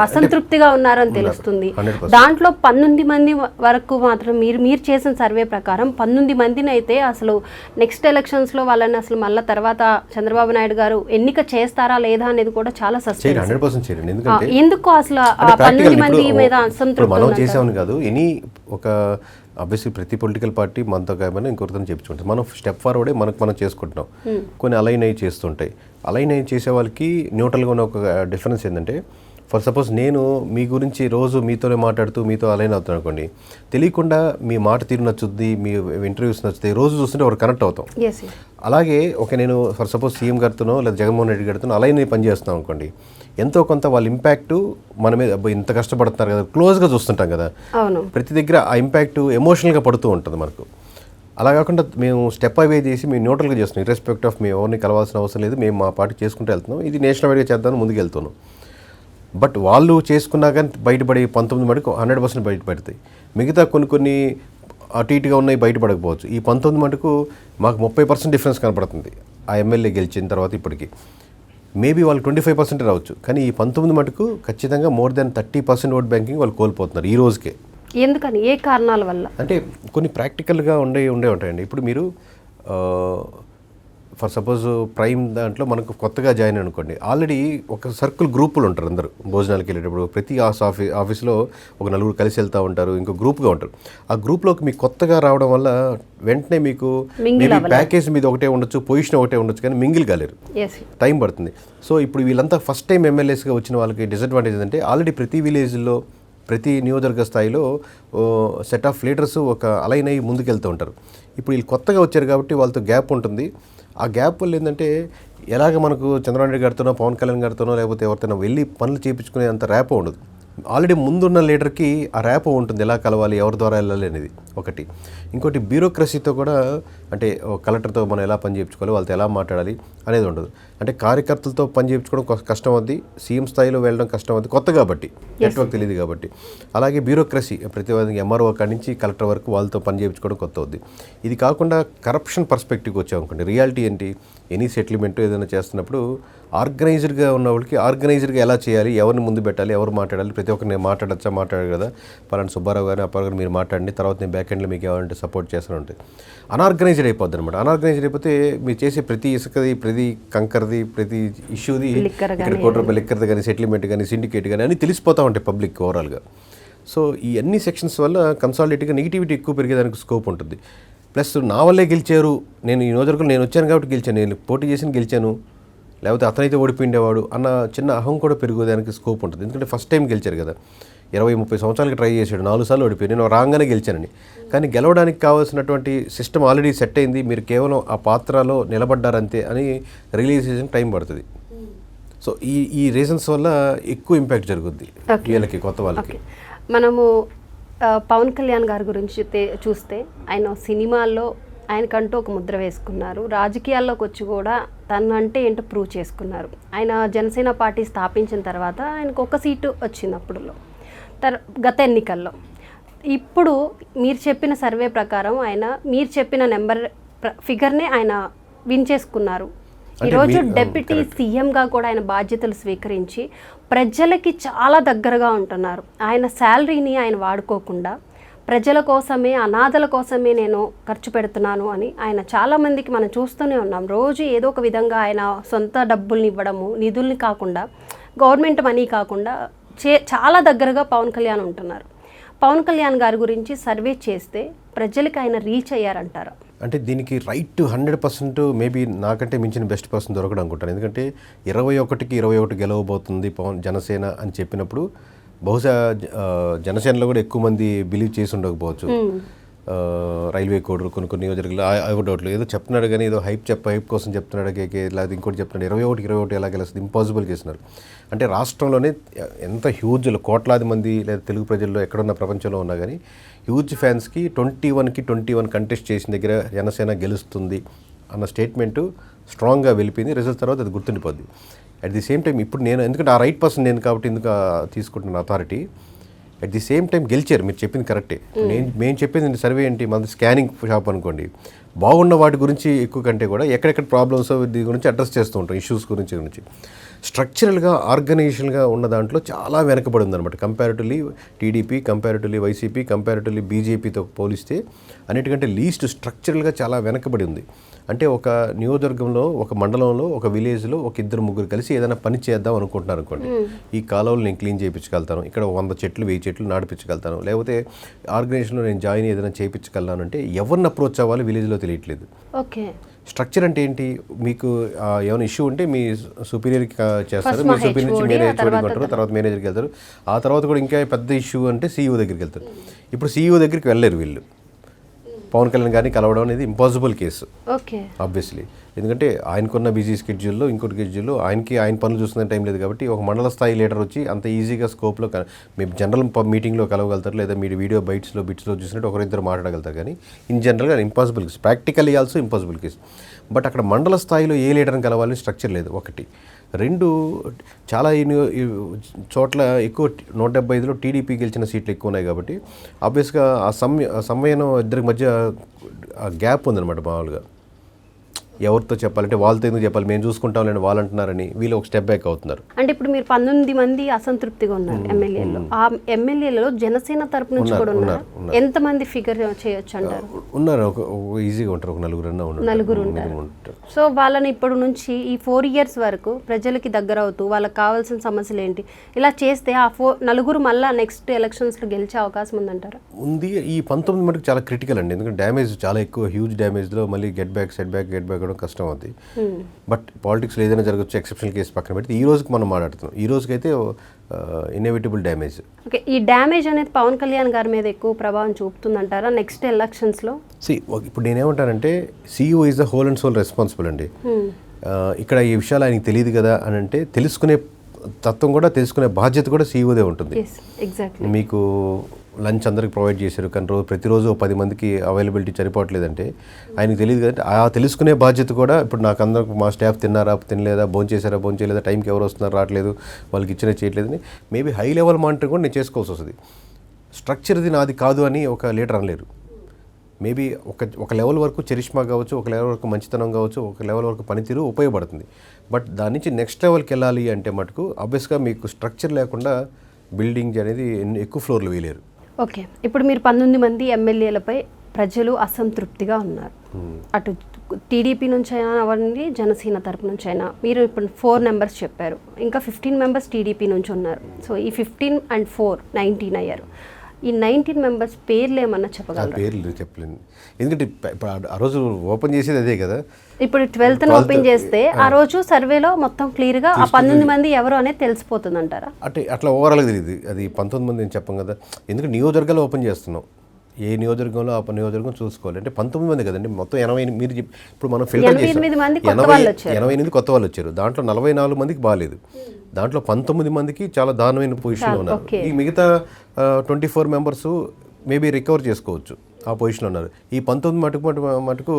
అసంతృప్తిగా ఉన్నారని తెలుస్తుంది. దాంట్లో 19 మంది వరకు మాత్రం మీరు చేసిన సర్వే ప్రకారం 19 మందిని అయితే అసలు నెక్స్ట్ ఎలక్షన్స్లో వాళ్ళని అసలు మళ్ళీ తర్వాత చంద్రబాబు నాయుడు గారు ఎన్నిక చేస్తారా లేదా అనేది కూడా చాలా సస్పెన్స్. 100% చేయండి. ఎందుకంటే ఎందుకు అసలు 19 మంది మీద అసంతృప్తి మనం చేసామని కాదు, ఎనీ ఒక ఆబ్వియస్లీ ప్రతి పొలిటికల్ పార్టీ మనతో కాకపోయినా ఇంకొకరితో చెప్పుకుంటుంది. మనం స్టెప్ ఫార్వర్డే మనం చేసుకుంటున్నాం. కొన్ని అలైన్ అయ్యి చేస్తుంటాయి. అలైన్ అయ్యి చేసే వాళ్ళకి న్యూట్రల్గా ఉన్న ఒక డిఫరెన్స్ ఏంటంటే, ఫర్ సపోజ్ నేను మీ గురించి రోజు మీతోనే మాట్లాడుతూ మీతో అలైన్ అవుతాను అనుకోండి, తెలియకుండా మీ మాట తీరు నచ్చుద్ది, మీ ఇంటర్వ్యూస్ నచ్చుతాయి, రోజు చూస్తుంటే ఒకరు కనెక్ట్ అవుతాం. అలాగే నేను ఫర్ సపోజ్ సీఎం గారితోనో లేదా జగన్మోహన్ రెడ్డి గారితో అలైన్ పని చేస్తున్నాం అనుకోండి, ఎంతో కొంత వాళ్ళ ఇంపాక్ట్ మన మీద ఇంత కష్టపడుతున్నారు కదా, క్లోజ్గా చూస్తుంటాం కదా, ప్రతి దగ్గర ఆ ఇంపాక్ట్ ఎమోషనల్గా పడుతూ ఉంటుంది మనకు. అలా కాకుండా మేము స్టెప్ అవే చేసి మేము న్యూట్రల్గా చేస్తున్నాం, ఇర్రెస్పెక్ట్ ఆఫ్ మేము ఎవరిని కలవాల్సిన అవసరం లేదు, మేము మా పార్టీ చేసుకుంటూ వెళ్తున్నాం, ఇది నేషనల్ వైడ్గా చేద్దామని ముందుకు వెళ్తున్నాం. బట్ వాళ్ళు చేసుకున్నా కానీ బయటపడి 19 మటుకు 100% బయటపడతాయి. మిగతా కొన్ని అటు ఇటుగా ఉన్నాయి బయటపడకపోవచ్చు. ఈ 19 మటుకు మాకు 30% డిఫరెన్స్ కనపడుతుంది ఆ ఎమ్మెల్యే గెలిచిన తర్వాత. ఇప్పటికి మేబీ వాళ్ళు 25% రావచ్చు, కానీ ఈ 19 మటుకు ఖచ్చితంగా మోర్ దెన్ 30% ఓట్ బ్యాంకింగ్ వాళ్ళు కోల్పోతున్నారు ఈ రోజుకే. ఎందుకని, ఏ కారణాల వల్ల అంటే కొన్ని ప్రాక్టికల్గా ఉండే ఉంటాయండి. ఇప్పుడు మీరు ఫర్ సపోజ్ ప్రైమ్ దాంట్లో మనకు కొత్తగా జాయిన్ అనుకోండి, ఆల్రెడీ ఒక సర్కిల్ గ్రూపులు ఉంటారు, అందరూ భోజనాలకు వెళ్ళేటప్పుడు ప్రతి ఆఫీస్లో ఒక నలుగురు కలిసి వెళ్తూ ఉంటారు, ఇంకో గ్రూప్గా ఉంటారు. ఆ గ్రూప్లోకి మీకు కొత్తగా రావడం వల్ల వెంటనే మీకు మేబీ ప్యాకేజ్ మీద ఒకటే ఉండొచ్చు, పొజిషన్ ఒకటే ఉండొచ్చు, కానీ మింగిల్ కాలేరు, టైం పడుతుంది. సో ఇప్పుడు వీళ్ళంతా ఫస్ట్ టైం ఎమ్మెల్యేస్గా వచ్చిన వాళ్ళకి డిసడ్వాంటేజ్ ఏంటంటే ఆల్రెడీ ప్రతి విలేజ్లో ప్రతి నియోజకవర్గ స్థాయిలో సెట్ ఆఫ్ లీడర్స్ ఒక అలైన్ అయ్యి ముందుకెళ్తూ ఉంటారు. ఇప్పుడు వీళ్ళు కొత్తగా వచ్చారు కాబట్టి వాళ్ళతో గ్యాప్ ఉంటుంది. ఆ గ్యాప్ వల్ల ఏంటంటే ఎలాగ మనకు చంద్రబాబు నాయుడు గారితోనో పవన్ కళ్యాణ్ గారితోనో లేకపోతే ఎవరితోనో వెళ్ళి పనులు చేయించుకునే అంత ర్యాపో ఉండదు. ఆల్రెడీ ముందున్న లీడర్కి ఆ ర్యాపో ఉంటుంది, ఎలా కలవాలి, ఎవరి ద్వారా వెళ్ళాలి అనేది ఒకటి. ఇంకోటి బ్యూరోక్రసీతో కూడా, అంటే కలెక్టర్తో మనం ఎలా పని చేయించుకోవాలి, వాళ్ళతో ఎలా మాట్లాడాలి అనేది ఉండదు. అంటే కార్యకర్తలతో పని చేయించుకోవడం కష్టం అవుద్ది, సీఎం స్థాయిలో వెళ్ళడం కష్టం అవుద్ది, కొత్త కాబట్టి నెట్వర్క్ తెలియదు కాబట్టి. అలాగే బ్యూరోక్రసీ ప్రతి ఎంఆర్ఓ కాడి నుంచి కలెక్టర్ వరకు వాళ్ళతో పని చేయించుకోవడం కొత్త అవుద్ది. ఇది కాకుండా కరప్షన్ పర్స్పెక్టివ్కి వచ్చామనుకోండి, రియాలిటీ ఏంటి, ఎనీ సెటిల్మెంట్ ఏదైనా చేస్తున్నప్పుడు ఆర్గనైజ్డ్గా ఉన్న వాళ్ళకి ఆర్గనైజ్డ్గా ఎలా చేయాలి, ఎవరిని ముందు పెట్టాలి, ఎవరు మాట్లాడాలి, ప్రతి ఒక్కరు నేను మాట్లాడాలి కదా, పలానా సుబ్బారావు గారు అప్పారావు గారు మీరు మాట్లాడండి, తర్వాత నేను బ్యాక్ ఎండ్లో మీకు ఏమంటే సపోర్ట్ చేస్తూనే ఉంటుంది. అనార్గనైజ్డ్ అయిపోద్ది అనమాట. అనార్గనైజ్డ్ అయిపోతే మీరు చేసే ప్రతి ఇసుకది, ప్రతి కంకర్ది, ప్రతి ఇష్యూది, ఇక్కడ కోటి లిక్కర్ది కానీ, సెటిల్మెంట్ కానీ, సిండికేట్ కానీ అన్నీ తెలిసిపోతూ ఉంటాయి పబ్లిక్ ఓవరాల్గా. సో ఈ అన్ని సెక్షన్స్ వల్ల కన్సాలిడేట్గా నెగిటివిటీ ఎక్కువ పెరిగేదానికి స్కోప్ ఉంటుంది. ప్లస్ నా వల్లే గెలిచారు, నేను ఈ నియోజకవర్గంలో నేను వచ్చాను కాబట్టి గెలిచాను, నేను పోటీ చేసి గెలిచాను, లేకపోతే అతనైతే ఓడిపోయిండేవాడు అన్న చిన్న అహం కూడా పెరిగేదానికి స్కోప్ ఉంటుంది. ఎందుకంటే ఫస్ట్ టైం గెలిచారు కదా, 20-30 సంవత్సరాలకి ట్రై చేశాడు, 4 సార్లు ఓడిపోయాడు, నేను రాగానే గెలిచానని. కానీ గెలవడానికి కావాల్సినటువంటి సిస్టమ్ ఆల్రెడీ సెట్ అయింది, మీరు కేవలం ఆ పాత్రలో నిలబడ్డారంతే అని రియలైజేషన్ టైం పడుతుంది. సో ఈ రీజన్స్ వల్ల ఎక్కువ ఇంపాక్ట్ జరుగుద్ది వీళ్ళకి, కొత్త వాళ్ళకి. మనము పవన్ కళ్యాణ్ గారి గురించి చూస్తే ఆయన సినిమాల్లో ఆయనకంటూ ఒక ముద్ర వేసుకున్నారు, రాజకీయాల్లోకి వచ్చి కూడా తను అంటే ఏంటో ప్రూవ్ చేసుకున్నారు. ఆయన జనసేన పార్టీ స్థాపించిన తర్వాత ఆయనకు 1 సీటు వచ్చింది అప్పుడులో గత ఎన్నికల్లో. ఇప్పుడు మీరు చెప్పిన సర్వే ప్రకారం మీరు చెప్పిన ఫిగర్నే ఆయన విన్ చేసుకున్నారు. ఈరోజు డెప్యూటీ సీఎంగా కూడా ఆయన బాధ్యతలు స్వీకరించి ప్రజలకి చాలా దగ్గరగా ఉంటున్నారు. ఆయన శాలరీని ఆయన వాడుకోకుండా ప్రజల కోసమే, అనాథల కోసమే నేను ఖర్చు పెడుతున్నాను అని ఆయన చాలామందికి మనం చూస్తూనే ఉన్నాం. రోజు ఏదో ఒక విధంగా ఆయన సొంత డబ్బుల్ని ఇవ్వడము, నిధుల్ని కాకుండా, గవర్నమెంట్ మనీ కాకుండా చాలా దగ్గరగా పవన్ కళ్యాణ్ ఉంటున్నారు. పవన్ కళ్యాణ్ గారి గురించి సర్వే చేస్తే ప్రజలకు ఆయన రీచ్ అయ్యారంటారా? అంటే దీనికి రైట్ 100% మేబీ నాకంటే మించిన బెస్ట్ పర్సన్ దొరకడం అనుకుంటాను. ఎందుకంటే 21కి 21 గెలవబోతుంది పవన్ జనసేన అని చెప్పినప్పుడు బహుశా జనసేనలో కూడా ఎక్కువ మంది బిలీవ్ చేసి ఉండకపోవచ్చు. రైల్వే కోడరు కొన్ని నియోజకవర్గాలు డౌట్లు ఏదో చెప్తున్నాడు, కానీ ఏదో హైప్ కోసం చెప్తున్నాడు, లేదా ఇంకోటి చెప్తున్నాడు. 21 ఎలా గెలుస్తుంది, ఇంపాసిబుల్ చేస్తున్నారు. అంటే రాష్ట్రంలోనే ఎంత హ్యూజ్ కోట్లాది మంది లేదా తెలుగు ప్రజల్లో ఎక్కడున్న ప్రపంచంలో ఉన్నా కానీ హ్యూజ్ ఫ్యాన్స్కి 21కి 21 కంటెస్ట్ చేసిన దగ్గర జనసేన గెలుస్తుంది అన్న స్టేట్మెంటు స్ట్రాంగ్గా వెళ్ళిపోయింది. రిజల్ట్ తర్వాత అది గుర్తుండిపోద్ది. అట్ ది సేమ్ టైం ఇప్పుడు నేను, ఎందుకంటే ఆ రైట్ పర్సన్ నేను కాబట్టి ఎందుకు తీసుకుంటున్నాను authority, at the same time గెలిచారు. మీరు చెప్పింది కరెక్టే. మేము చెప్పింది సర్వే ఏంటి, మన స్కానింగ్ షాప్ అనుకోండి, బాగున్న వాటి గురించి ఎక్కువ కంటే కూడా ఎక్కడెక్కడ ప్రాబ్లమ్స్ దీని గురించి అడ్రస్ చేస్తూ ఉంటాం, ఇష్యూస్ గురించి. స్ట్రక్చరల్గా ఆర్గనైజేషన్గా ఉన్న దాంట్లో చాలా వెనకబడి ఉందన్నమాట. Comparatively TDP, comparatively YCP, comparatively బీజేపీతో పోలిస్తే అన్నిటికంటే లీస్ట్ స్ట్రక్చరల్గా చాలా వెనకబడి ఉంది. అంటే ఒక నియోజకవర్గంలో, ఒక మండలంలో, ఒక విలేజ్లో ఒక 2-3 కలిసి ఏదైనా పని చేద్దాం అనుకుంటున్నారు అనుకోండి, ఈ కాలువలు నేను క్లీన్ చేయించగలుగుతాను, ఇక్కడ 100 చెట్లు 1000 చెట్లు నాటిపించగలుగుతాను, లేకపోతే ఆర్గనైజేషన్లో నేను జాయిన్ ఏదైనా చేయించగలను అంటే ఎవరిని అప్రోచ్ అవ్వాలి విలేజ్లో తెలియట్లేదు. ఓకే. స్ట్రక్చర్ అంటే ఏంటి, మీకు ఏమైనా ఇష్యూ ఉంటే మీ సుపీరియర్కి చేస్తారు, మీ సుపీరియర్ నుంచి మేనేజర్కి కొంటారు, తర్వాత మేనేజర్కి వెళ్తారు, ఆ తర్వాత కూడా ఇంకా పెద్ద ఇష్యూ అంటే సీఈఓ దగ్గరికి వెళ్తారు. ఇప్పుడు సీఈఓ దగ్గరికి వెళ్ళలేరు వీళ్ళు, పవన్ కళ్యాణ్ గారిని కలవడం అనేది ఇంపాసిబుల్ కేసు ఆబ్వియస్లీ. ఎందుకంటే ఆయనకున్న బిజీ స్కెడ్యూల్లో ఇంకోటి స్కెడ్యూల్లో ఆయన పనులు చూసుకునే టైం లేదు కాబట్టి ఒక మండల స్థాయి లీడర్ వచ్చి అంత ఈజీగా స్కోప్లో మేము జనరల్ మీటింగ్లో కలవగలుగుతారు, లేదా మీరు వీడియో బిట్స్లో చూసినట్టు ఒకరిద్దరు మాట్లాడగలుగుతారు, కానీ ఇన్ జనరల్గా impossible case, practically also impossible case. But అక్కడ మండల స్థాయిలో ఏ లీడర్ని కలవాలని స్ట్రక్చర్ లేదు ఒకటి. రెండు, చాలా చోట్ల ఎక్కువ 175లో టీడీపీ గెలిచిన సీట్లు ఎక్కువ ఉన్నాయి కాబట్టి ఆబ్వియస్గా ఆ సమయం ఇద్దరికి మధ్య గ్యాప్ ఉందన్నమాట. మామూలుగా ఎవరితో చెప్పాలంటే వాళ్ళతో ఎందుకు చెప్పాలి, మేము చూసుకుంటాంలేండి వాళ్ళు అంటున్నారని వీళ్ళు ఒక స్టెప్ బ్యాక్ అవుతున్నారు. అంటే ఇప్పుడు మీరు 19 మంది అసంతృప్తిగా ఉన్నారు ఎమ్మెల్యేలో, ఆ ఎమ్మెల్యేలలో జనసేన తరపు నుంచి కూడా ఉన్నారు. ఎంతమంది ఫిగర్ చేయొచ్చు అంటారు? ఉన్నారు, ఈజీగా ఉంటారు, ఒక నలుగురు ఉంటారు. సో వాళ్ళని ఇప్పటి నుంచి ఈ 4 years వరకు ప్రజలకి దగ్గర అవుతూ వాళ్ళకి కావాల్సిన సమస్యలు ఏంటి ఇలా చేస్తే ఆ నలుగురు మళ్ళీ నెక్స్ట్ ఎలక్షన్స్లో గెలిచే అవకాశం ఉందంటారా? ఉంది. ఈ 19 మటుకు చాలా క్రిటికల్ అండి, ఎందుకంటే డ్యామేజ్ చాలా ఎక్కువ, హ్యూజ్ డ్యామేజ్లో మళ్ళీ గెట్ బ్యాక్ కష్టం అవుతుంది. బట్ పాలిటిక్స్లో ఏదైనా జరగచ్చు, ఎక్సెప్షనల్ కేసు పక్కన పెడితే ఈ రోజుకి మనం మాట్లాడుతున్నాం, ఈ రోజుకైతే ఇన్ఎవిటబుల్ డ్యామేజ్. ఓకే, ఈ డ్యామేజ్ అనేది పవన్ కళ్యాణ్ గారి మీద ఎక్కువ ప్రభావం చూపుతుందంటారా నెక్స్ట్ ఎలక్షన్స్లో? ఇప్పుడు నేనేమంటానంటే CEO is the whole and soul responsible అండి. ఇక్కడ ఈ విషయాలు ఆయనకి తెలియదు కదా అని అంటే తెలుసుకునే తత్వం కూడా, తెలుసుకునే బాధ్యత కూడా సీఈఓదే ఉంటుంది. మీకు లంచ్ అందరికి ప్రొవైడ్ చేశారు, కానీ ప్రతిరోజు 10 మందికి అవైలబిలిటీ సరిపోవట్లేదంటే ఆయనకు తెలియదు కదంటే ఆ తెలుసుకునే బాధ్యత కూడా. ఇప్పుడు నాకు అందరికి మా స్టాఫ్ తిన్నారా తినలేదా, భోంచేశారా భోంచేయలేదా, టైంకి ఎవరు వస్తున్నారు రావట్లేదు, వాళ్ళకి ఇచ్చిన చేయట్లేదని మేబీ హై లెవెల్ మానిటరింగ్ కూడా నేను చేసుకోవాల్సి వస్తుంది. స్ట్రక్చర్ది నాది కాదు అని ఒక లీడర్ అనలేరు. మేబీ ఒక లెవెల్ వరకు చరిష్మా కావచ్చు, ఒక లెవెల్ వరకు మంచితనం కావచ్చు, ఒక లెవెల్ వరకు పనితీరు ఉపయోగపడుతుంది. బట్ దాని నుంచి నెక్స్ట్ లెవెల్కి వెళ్ళాలి అంటే మటుకు ఆబ్వియస్గా మీకు స్ట్రక్చర్ లేకుండా బిల్డింగ్ అనేది ఎక్కువ ఫ్లోర్లు వేయలేరు. ఓకే, ఇప్పుడు మీరు 19 మంది ఎమ్మెల్యేలపై ప్రజలు అసంతృప్తిగా ఉన్నారు. అటు టీడీపీ నుంచి అయినా అవ్వండి, జనసేన తరపు నుంచి అయినా. మీరు ఇప్పుడు 4 members చెప్పారు, ఇంకా 15 members టీడీపీ నుంచి ఉన్నారు. సో ఈ 15 and 4 19 అయ్యారు. ఈ 19 members పేర్లు ఏమన్నా చెప్పగలరా? పేర్లు చెప్పలేను, ఎందుకంటే ఇప్పుడు ఆ రోజు ఓపెన్ చేసేది అదే కదా. ఇప్పుడు 12th ఓపెన్ చేస్తే ఆ రోజు సర్వేలో మొత్తం క్లియర్గా ఆ 19 మంది ఎవరు అనేది తెలిసిపోతుంది అంటారా? అంటే అట్లా ఓవరాల్గా తెలియదు, అది 19 మంది నేను చెప్పాం కదా. ఎందుకంటే నియోజకవర్గాలు ఓపెన్ చేస్తున్నాం, ఏ నియోజకవర్గంలో ఆ నియోజకవర్గం చూసుకోవాలి. అంటే 19 మంది కదండి, మొత్తం 80. మీరు ఇప్పుడు మనం ఫిల్టర్ చేసాం 88 కొత్త వాళ్ళు వచ్చారు, దాంట్లో 44 మందికి బాగాలేదు, దాంట్లో 19 మందికి చాలా దారుణమైన పొజిషన్లో ఉన్నారు. ఈ మిగతా 24 members మేబీ రికవర్ చేసుకోవచ్చు, ఆ పొజిషన్లో ఉన్నారు. ఈ 19 మటుకు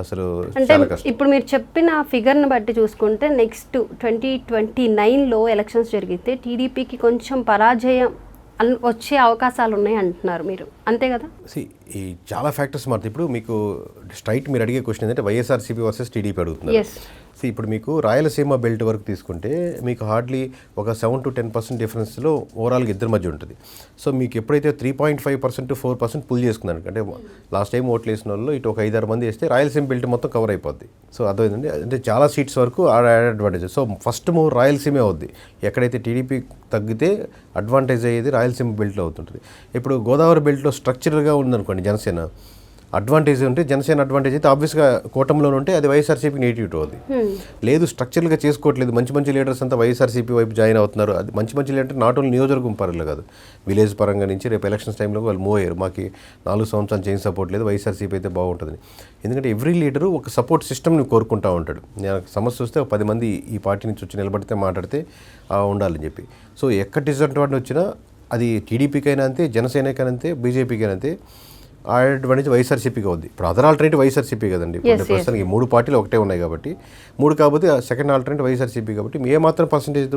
అసలు చాలా కష్టం. ఇప్పుడు మీరు చెప్పిన ఫిగర్ని బట్టి చూసుకుంటే నెక్స్ట్ 2029లో ఎలక్షన్స్ జరిగితే టీడీపీకి కొంచెం పరాజయం వచ్చే అవకాశాలు ఉన్నాయి అంటున్నారు మీరు, అంతే కదా? ఈ చాలా ఫ్యాక్టర్స్ మారుతాయి. ఇప్పుడు మీకు స్ట్రైట్ మీరు అడిగే క్వశ్చన్ ఏంటంటే వైఎస్ఆర్సీపీ వర్సెస్ టీడీపీ అడుగుతున్నారు. ఇప్పుడు మీకు రాయలసీమ బెల్ట్ వరకు తీసుకుంటే మీకు హార్డ్లీ ఒక 7 to 10% డిఫరెన్స్లో ఓవరాల్గా ఇద్దరి మధ్య ఉంటుంది. సో మీకు ఎప్పుడైతే 3.5% to 4% పుల్ చేసుకున్నారు, అంటే లాస్ట్ టైం ఓట్లు వేసిన వాళ్ళు ఇటు ఒక 5-6 మంది వేస్తే రాయలసీమ బెల్ట్ మొత్తం కవర్ అయిపోద్ది. సో అదేంటంటే అంటే చాలా సీట్స్ వరకు అడ్వాంటేజ్. సో ఫస్ట్ మూవ్ రాయలసీమే అవుద్ది, ఎక్కడైతే టీడీపీ తగ్గితే అడ్వాంటేజ్ అయ్యేది రాయలసీమ బెల్ట్లో అవుతుంటుంది. ఇప్పుడు గోదావరి బెల్ట్లో స్ట్రక్చర్గా ఉందనుకోండి జనసేన అడ్వాంటేజ్ ఉంటే, జనసేన అడ్వాంటేజ్ అయితే ఆబ్వియస్గా కూటమిలో ఉంటే అది వైఎస్ఆర్సీపీకి నెగిటివ్ అవుతుంది. లేదు స్ట్రక్చర్గా చేసుకోవట్లేదు, మంచి లీడర్స్ అంతా వైఎస్ఆర్సీపీ వైపు జాయిన్ అవుతున్నారు. అది మంచి లీడర్ నాట్ ఓన్లీ నియోజకవర్గం పరంగా కాదు, విలేజ్ పరంగా నుంచి రేపు ఎలక్షన్స్ టైంలో వాళ్ళు మూవ్ అయ్యారు. మాకు 4 సంవత్సరాలు చేంజ్ సపోర్ట్ లేదు, వైఎస్ఆర్సీపీ అయితే బాగుంటుంది. ఎందుకంటే ఎవ్రీ లీడరు ఒక సపోర్ట్ సిస్టమ్ని కోరుకుంటూ ఉంటాడు. నేను సమస్య వస్తే 10 మంది ఈ పార్టీ నుంచి వచ్చి నిలబడితే మాట్లాడితే ఉండాలని చెప్పి. సో ఎక్కడ డిసడ్వాంటేజ్ వచ్చినా అది టీడీపీకైనా అంతే, జనసేనకైనా అంతే, బీజేపీకైనా అంతే, ఆ అడ్వాంటేజ్ వైఎస్ఆర్సీపీగా ఉంది. ఇప్పుడు అదర్ ఆల్టర్నేటివ్ వైఎస్ఆర్సీపీ కదండి, ఇప్పుడు ప్రస్తుతానికి 3 పార్టీలు ఒకటే ఉన్నాయి కాబట్టి 3 కాకపోతే సెకండ్ ఆల్టర్నేటివ్ వైఎస్ఆర్సీపీ కాబట్టి ఏ మాత్రం పర్సెంటేజ్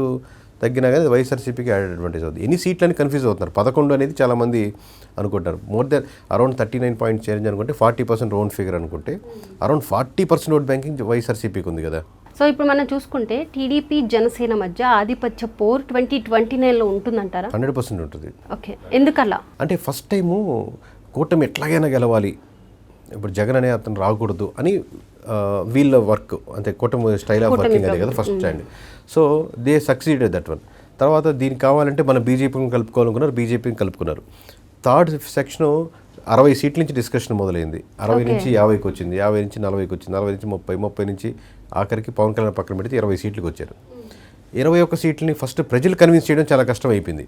తగ్గినా కానీ వైఎస్ఆర్సీపీకి యాడెడ్ అడ్వాంటేజ్ అవుతుంది. ఎన్ని సీట్లని కన్ఫ్యూజ్ అవుతున్నారు. 11 అనేది చాలామంది అనుకుంటారు, more than around 39 point change అనుకుంటే 40% రౌండ్ ఫిగర్ అనుకుంటే అరౌండ్ 40% ఓట్ బ్యాంకింగ్ వైఎస్ఆర్సీపీకి ఉంది కదా. సో ఇప్పుడు మనం చూసుకుంటే టీడీపీ జనసేన మధ్య ఆధిపత్య పోర్ 2029లో ఉంటుందంటారా? 100% ఉంటుంది. ఓకే, ఎందుకలా అంటే? ఫస్ట్ టైము కూటమి ఎట్లాగైనా గెలవాలి, ఇప్పుడు జగన్ అనే అతను రాకూడదు అని వీళ్ళ వర్క్, అంటే కూటమి స్టైల్ ఆఫ్ వర్కింగ్ అదే కదా first stand. So they succeeded that one. తర్వాత దీనికి కావాలంటే మన బీజేపీని కలుపుకోవాలనుకున్నారు, బీజేపీని కలుపుకున్నారు. థర్డ్ సెక్షను 60 సీట్ల నుంచి డిస్కషన్ మొదలైంది. 60 నుంచి 50కి వచ్చింది, 50 నుంచి 40కి వచ్చింది, 40 నుంచి 30, 30 నుంచి ఆఖరికి పవన్ కళ్యాణ్ పక్కన పెడితే 20 సీట్లకు వచ్చారు. 21 సీట్లని ఫస్ట్ ప్రజలు కన్విన్స్ చేయడం చాలా కష్టం అయిపోయింది.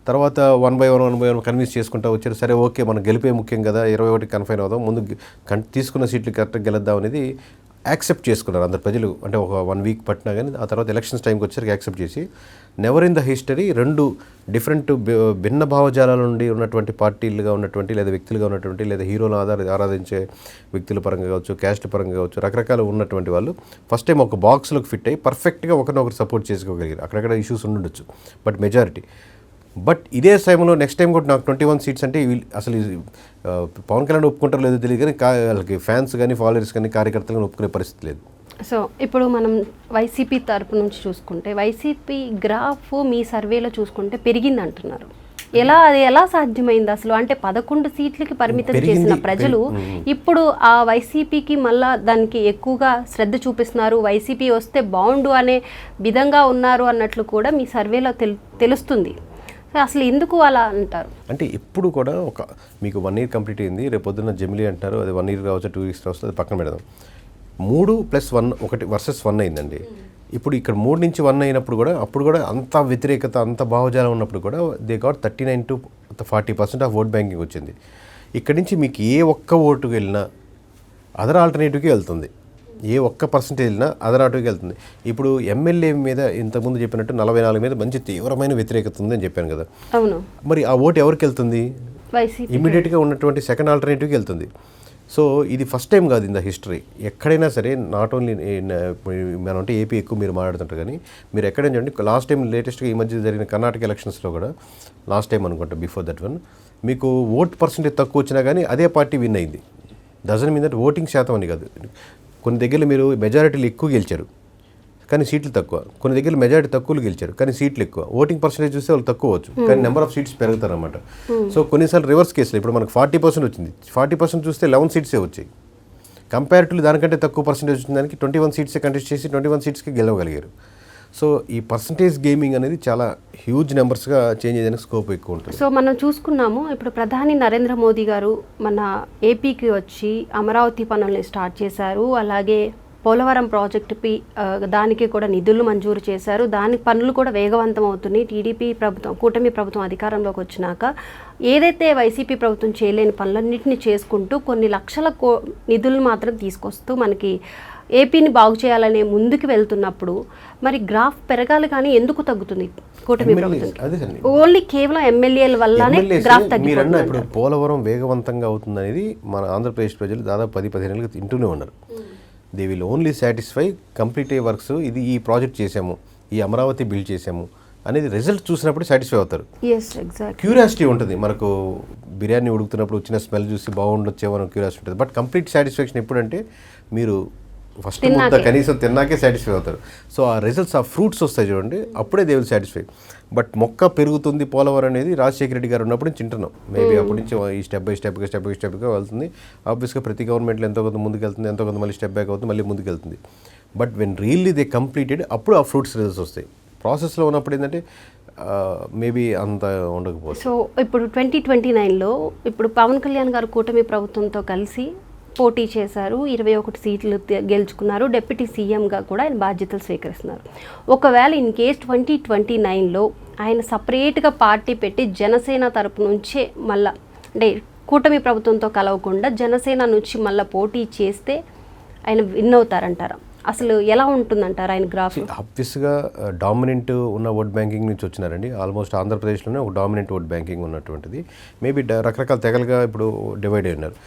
తర్వాత 1 by 1 కన్విన్స్ చేసుకుంటూ వచ్చారు. సరే ఓకే, మనం గెలిపే ముఖ్యం కదా, 21 కన్ఫైన్ అవుదాం, ముందు తీసుకున్న సీట్లు కరెక్ట్గా గెలుద్దాం అనేది యాక్సెప్ట్ చేసుకున్నారు అందరు ప్రజలు. అంటే ఒక 1 వీక్ పట్టినా కానీ ఆ తర్వాత ఎలక్షన్స్ టైంకి వచ్చేసరికి యాక్సెప్ట్ చేసి never in the history 2 different భిన్న భావజాలాల నుండి ఉన్నటువంటి పార్టీలుగా ఉన్నటువంటి లేదా వ్యక్తులుగా ఉన్నటువంటి లేదా హీరోలు ఆరాధించే వ్యక్తుల పరంగా కావచ్చు, క్యాస్ట్ పరంగా కావచ్చు, రకరకాల ఉన్నటువంటి వాళ్ళు ఫస్ట్ టైం ఒక బాక్స్లోకి ఫిట్ అయ్యి పర్ఫెక్ట్గా ఒకరినొకరు సపోర్ట్ చేసుకోగలిగారు. అక్కడక్కడ ఇష్యూస్ ఉండొచ్చు, బట్ మెజారిటీ. బట్ ఇదే టైంలో నెక్స్ట్ టైం కూడా నాకు 21 సీట్స్ అంటే అసలు పవన్ కళ్యాణ్ ఒప్పుకుంటారో లేదో తెలియదు, కానీ వాళ్ళకి ఫ్యాన్స్ కానీ ఫాలోవర్స్ కానీ కార్యకర్తలు కానీ ఒప్పుకునే పరిస్థితి లేదు. సో ఇప్పుడు మనం వైసీపీ తరపు నుంచి చూసుకుంటే వైసీపీ గ్రాఫ్ మీ సర్వేలో చూసుకుంటే పెరిగింది అంటున్నారు. అది ఎలా సాధ్యమైంది అసలు? అంటే 11 సీట్లకి పరిమితం చేసిన ప్రజలు ఇప్పుడు ఆ వైసీపీకి మళ్ళా దానికి ఎక్కువగా శ్రద్ధ చూపిస్తున్నారు, వైసీపీ వస్తే బాగుండు అనే విధంగా ఉన్నారు అన్నట్లు కూడా మీ సర్వేలో తెలుస్తుంది. అసలు ఎందుకు అలా అంటారు? అంటే ఇప్పుడు కూడా మీకు 1 year కంప్లీట్ అయింది, రేపు పొద్దున్న జమిలీ అంటారు, అది 1 year కావచ్చు, 2 weeks కావచ్చు, అది పక్కన పెడదాం. 3+1 1 versus 1 అయిందండి. ఇప్పుడు ఇక్కడ 3 నుంచి 1 అయినప్పుడు కూడా అప్పుడు కూడా అంత వ్యతిరేకత, అంత భావజాలం ఉన్నప్పుడు కూడా they got 39 to 40% of vote banking వచ్చింది. ఇక్కడి నుంచి మీకు ఏ ఒక్క ఓటుకు వెళ్ళినా అదర్ ఆల్టర్నేటివ్కి వెళ్తుంది, ఏ ఒక్క పర్సెంటేజ్ వెళ్ళినా అదర్ ఆటోకి వెళ్తుంది. ఇప్పుడు ఎమ్మెల్యే మీద ఇంతకుముందు చెప్పినట్టు 44 మీద మంచి తీవ్రమైన వ్యతిరేకత ఉందని చెప్పాను కదా. అవును. మరి ఆ ఓటు ఎవరికి వెళ్తుంది? ఇమీడియట్గా ఉన్నటువంటి సెకండ్ ఆల్టర్నేటివ్కి వెళ్తుంది. సో ఇది ఫస్ట్ టైం కాదు ఇన్ ద హిస్టరీ. ఎక్కడైనా సరే నాట్ ఓన్లీ మనం అంటే ఏపీ ఎక్కువ మీరు మాట్లాడుతుంటారు, కానీ మీరు ఎక్కడైనా చూడండి, లాస్ట్ టైం లేటెస్ట్గా ఈ మధ్య జరిగిన కర్ణాటక ఎలక్షన్స్లో కూడా లాస్ట్ టైం అనుకుంటా బిఫోర్ దట్ వన్ మీకు ఓట్ పర్సెంటేజ్ తక్కువ వచ్చినా కానీ అదే పార్టీ విన్ అయింది. డజన్ మీద ఓటింగ్ శాతం అని కాదు. కొన్ని దగ్గర మీరు మెజారిటీలు ఎక్కువ గెలిచారు కానీ సీట్లు తక్కువ, కొన్ని దగ్గర మెజారిటీ తక్కువలు గెలిచారు కానీ సీట్లు ఎక్కువ. ఓటింగ్ పర్సెంటేజ్ చూస్తే వాళ్ళు తక్కువ వచ్చు కానీ నెంబర్ ఆఫ్ సీట్స్ పెరుగుతారన్నమాట. సో కొన్నిసార్లు రివర్స్ కేసులు ఇప్పుడు మనకు 40% వచ్చింది, 40% చూస్తే 11 సీట్సే వచ్చాయి. కంపారిటివ్లీ దానికంటే తక్కువ పర్సెంటేజ్ వచ్చిన దానికి 21 సీట్సే కంటెస్ట్ చేసి 21 సీట్స్కి గెలవగలిగారు. సో ఈ పర్సంటేజ్ గేమింగ్ అనేది చాలా హ్యూజ్ నెంబర్స్గా చేంజ్ అయ్యేదానికి స్కోప్ ఎక్కువ ఉంటుంది. సో మనం చూసుకున్నాము, ఇప్పుడు ప్రధాని నరేంద్ర మోదీ గారు మన ఏపీకి వచ్చి అమరావతి పనుల్ని స్టార్ట్ చేశారు, అలాగే పోలవరం ప్రాజెక్టుపై దానికి కూడా నిధులు మంజూరు చేశారు, దాని పనులు కూడా వేగవంతం అవుతున్నాయి. టీడీపీ ప్రభుత్వం, కూటమి ప్రభుత్వం అధికారంలోకి వచ్చినాక ఏదైతే వైసీపీ ప్రభుత్వం చేయలేని పనులన్నింటినీ చేసుకుంటూ కొన్ని లక్షల నిధులు మాత్రం తీసుకొస్తూ మనకి ఏపీని బాగు చేయాలనే ముందుకు వెళ్తున్నప్పుడు మరి గ్రాఫ్ పెరగాలి కానీ ఎందుకు తగ్గుతుంది కూటమి ప్రభుత్వం? ఓన్లీ కేవలం ఎమ్మెల్యేల వల్లనే గ్రాఫ్ తగ్గిపోతుంది. ఇప్పుడు పోలవరం వేగవంతంగా అవుతుంది అనేది మన ఆంధ్రప్రదేశ్ ప్రజలు దాదాపు 10-15 ఏళ్ళుగా తింటూనే ఉన్నారు. They will only satisfy complete అయ్యే వర్క్స్, ఇది ఈ ప్రాజెక్ట్ చేసాము, ఈ అమరావతి బిల్డ్ చేసాము అనేది రిజల్ట్ చూసినప్పుడు సాటిస్ఫై అవుతారు. క్యూరియాసిటీ ఉంటుంది, మనకు బిర్యానీ ఉడుకుతున్నప్పుడు వచ్చిన స్మెల్ చూసి బాగుండొచ్చేమో అని క్యూరియాసిటీ ఉంటుంది. బట్ కంప్లీట్ సాటిస్ఫాక్షన్ ఎప్పుడంటే మీరు ఫస్ట్ ముద్ద కనీసం తిన్నాకే సాటిస్ఫై అవుతారు. సో ఆ రిజల్ట్స్, ఆ ఫ్రూట్స్ వస్తాయి చూడండి, అప్పుడే దే విల్ సాటిస్ఫై. బట్ మొక్క పెరుగుతుంది పోలవరం అనేది రాజశేఖర రెడ్డి గారు ఉన్నప్పుడు నుంచి తింటున్నాం. మేబీ అప్పటి నుంచి ఈ స్టెప్ బై స్టెప్గా వెళ్తుంది. ఆబ్వియస్గా ప్రతి గవర్నమెంట్లో ఎంతో కొంత ముందుకు వెళ్తుంది, ఎంతో కొంత మళ్ళీ స్టెప్ బ్యాక్ అవుతుంది, మళ్ళీ ముందుకు వెళ్తుంది. But when really they completed అప్పుడు ఆ ఫ్రూట్స్ రిజల్ట్స్ వస్తాయి. ప్రాసెస్లో ఉన్నప్పుడు ఏంటంటే మేబీ అంత ఉండకపోవచ్చు. సో ఇప్పుడు 2029లో ఇప్పుడు పవన్ కళ్యాణ్ గారు కూటమి ప్రభుత్వంతో కలిసి పోటీ చేశారు, 21 సీట్లు గెలుచుకున్నారు, డిప్యూటీ సీఎంగా కూడా ఆయన బాధ్యతలు స్వీకరిస్తున్నారు. ఒకవేళ ఇన్ కేస్ 2029లో ఆయన సపరేట్గా పార్టీ పెట్టి జనసేన తరపు నుంచే మళ్ళా అంటే కూటమి ప్రభుత్వంతో కలవకుండా జనసేన నుంచి మళ్ళీ పోటీ చేస్తే ఆయన విన్ అవుతారంటారా? అసలు ఎలా ఉంటుందంటారు ఆయన గ్రాఫ్? ఆబ్వియస్గా డామినెంట్ ఉన్న ఓట్ బ్యాంకింగ్ నుంచి వచ్చినారండి. ఆల్మోస్ట్ ఆంధ్రప్రదేశ్లోనే ఒక డామినెంట్ ఓట్ బ్యాంకింగ్ ఉన్నటువంటిది. మేబీ రకరకాల తెగలుగా ఇప్పుడు డివైడ్ అయి ఉన్నారు.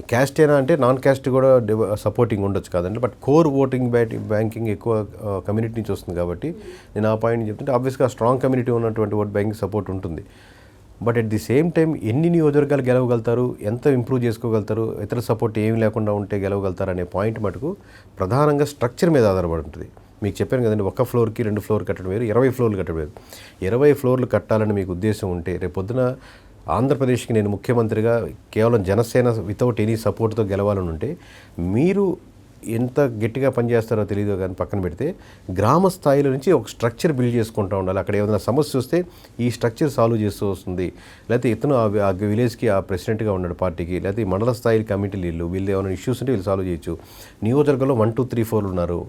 క్యాస్ట్ అయినా అంటే నాన్ క్యాస్ట్ కూడా సపోర్టింగ్ ఉండొచ్చు కాదండి. బట్ కోర్ ఓటింగ్ బ్యాంకింగ్ ఎక్కువ కమ్యూనిటీ నుంచి వస్తుంది కాబట్టి నేను ఆ పాయింట్ చెప్తుంటే ఆబ్వియస్గా స్ట్రాంగ్ కమ్యూనిటీ ఉన్నటువంటి ఓట్ బ్యాంకింగ్ సపోర్ట్ ఉంటుంది. But at the same time ఎన్ని నియోజకవర్గాలు గెలవగలుగుతారు, ఎంత ఇంప్రూవ్ చేసుకోగలుగుతారు, ఇతర సపోర్ట్ ఏమి లేకుండా ఉంటే గెలవగలుగుతారు అనే పాయింట్ మటుకు ప్రధానంగా స్ట్రక్చర్ మీద ఆధారపడి ఉంటుంది. మీకు చెప్పాను కదండి, ఒక ఫ్లోర్కి 2 ఫ్లోర్ కట్టడం వేరు, 20 ఫ్లోర్లు కట్టడం వేరు. 20 ఫ్లోర్లు కట్టాలని మీకు ఉద్దేశం ఉంటే రేపొద్దున ఆంధ్రప్రదేశ్కి నేను ముఖ్యమంత్రిగా కేవలం జనసేన వితౌట్ ఎనీ సపోర్ట్తో గెలవాలని ఉంటే మీరు ఎంత గట్టిగా పనిచేస్తారో తెలియదు కానీ పక్కన పెడితే గ్రామ స్థాయిలో నుంచి ఒక స్ట్రక్చర్ బిల్డ్ చేసుకుంటూ ఉండాలి. అక్కడ ఏదైనా సమస్య వస్తే ఈ స్ట్రక్చర్ సాల్వ్ చేస్తూ వస్తుంది. లేకపోతే ఇతను ఆ విలేజ్కి ఆ ప్రెసిడెంట్గా ఉన్నాడు పార్టీకి, లేకపోతే ఈ మండల స్థాయి కమిటీలు వీళ్ళు ఏమైనా ఇష్యూస్ ఉంటే వీళ్ళు సాల్వ్ చేయొచ్చు. నియోజకవర్గంలో 1, 2, 3, 4 ఉన్నారు.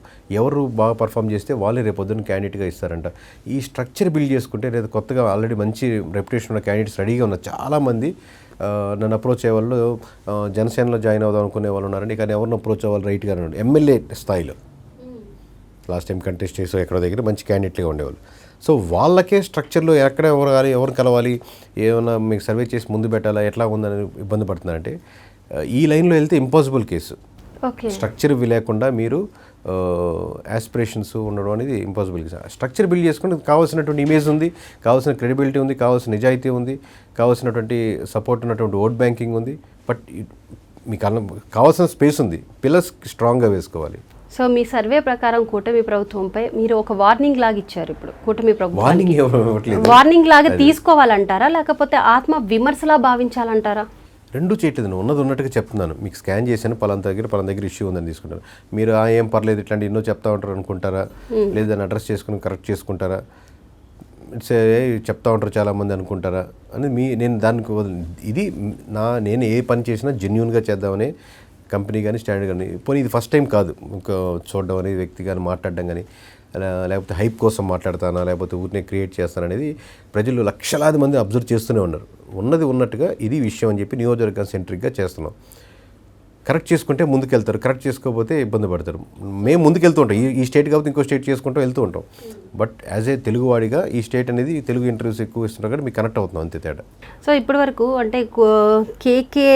ఎవరు బాగా పర్ఫామ్ చేస్తే వాళ్ళే రేపు పొద్దున్న క్యాండిడేట్గా ఇస్తారంట. ఈ స్ట్రక్చర్ బిల్డ్ చేసుకుంటే లేదా కొత్తగా ఆల్రెడీ మంచి రెప్యుటేషన్ ఉన్న క్యాండిడేట్స్ రెడీగా ఉన్నారు. చాలామంది నన్ను అప్రోచ్ అయ్యే వాళ్ళు జనసేనలో జాయిన్ అవుదాం అనుకునే వాళ్ళు ఉన్నారండి. కానీ ఎవరిని అప్రోచ్ అవ్వాలి రైట్గా ఉన్నాడు. ఎమ్మెల్యే స్థాయిలో లాస్ట్ టైం కంటెస్ట్ చేసి ఎక్కడో దగ్గర మంచి క్యాండిడేట్గా ఉండేవాళ్ళు. సో వాళ్ళకే స్ట్రక్చర్లో ఎక్కడ ఎవరు కలవాలి, ఏమైనా మీకు సర్వే చేసి ముందు పెట్టాలా, ఎట్లా ఉందని ఇబ్బంది పడుతున్నారంటే ఈ లైన్లో వెళ్తే ఇంపాసిబుల్ కేసు. స్ట్రక్చర్ లేకుండా మీరు యాస్పిరేషన్స్ ఉండడం అనేది ఇంపాసిబుల్. స్ట్రక్చర్ బిల్డ్ చేసుకుంటే కావాల్సినటువంటి ఇమేజ్ ఉంది, కావాల్సిన క్రెడిబిలిటీ ఉంది, కావాల్సిన నిజాయితీ ఉంది, కావాల్సినటువంటి సపోర్ట్ ఉన్నటువంటి ఓట్ బ్యాంకింగ్ ఉంది. బట్ మీకు కావాల్సిన స్పేస్ ఉంది, పిల్లర్స్ స్ట్రాంగ్గా వేసుకోవాలి. సో మీ సర్వే ప్రకారం కూటమి ప్రభుత్వంపై మీరు ఒక వార్నింగ్ లాగా ఇచ్చారు. ఇప్పుడు కూటమి ప్రభుత్వం వార్నింగ్ లాగా తీసుకోవాలంటారా, లేకపోతే ఆత్మ విమర్శలా భావించాలంటారా? రెండు చేయట్లేదు. ఉన్నది ఉన్నట్టుగా చెప్తున్నాను. మీకు స్కాన్ చేశాను, పలానా దగ్గర ఇష్యూ ఉందని తీసుకుంటాను. మీరు ఏం పర్లేదు ఇట్లాంటి ఎన్నో చెప్తా ఉంటారు అనుకుంటారా, లేదా దాన్ని అడ్రస్ చేసుకుని కరెక్ట్ చేసుకుంటారా, చెప్తా ఉంటారు చాలామంది అనుకుంటారా అని నేను దానికి ఇది నేను ఏ పని చేసినా జెన్యూన్గా చేద్దామని కంపెనీ కానీ స్టాండర్డ్ కానీ. పోనీ ఇది ఫస్ట్ టైం కాదు ఇంకా చూడడం అనేది, వ్యక్తి కానీ మాట్లాడడం కానీ, లేకపోతే హైప్ కోసం మాట్లాడతానా, లేకపోతే ఊరినే క్రియేట్ చేస్తాననేది ప్రజలు లక్షలాది మంది అబ్జర్వ్ చేస్తూనే ఉన్నారు. ఉన్నది ఉన్నట్టుగా ఇది విషయం అని చెప్పి నియోజకవర్గం సెంట్రిక్గా చేస్తున్నాం. కరెక్ట్ చేసుకుంటే ముందుకెళ్తారు, కరెక్ట్ చేసుకోకపోతే ఇబ్బంది పడతారు. మేము ముందుకెళ్తూ ఉంటాం. ఈ స్టేట్ కాబట్టి ఇంకో స్టేట్ చేసుకుంటూ వెళ్తూ ఉంటాం. బట్ యాజ్ ఏ తెలుగువాడిగా ఈ స్టేట్ అనేది తెలుగు ఇంటర్వ్యూస్ ఎక్కువ ఇస్తున్నారు కాబట్టి మీకు కనెక్ట్ అవుతున్నాం, అంతే తేడా. సో ఇప్పటి వరకు అంటే కేకే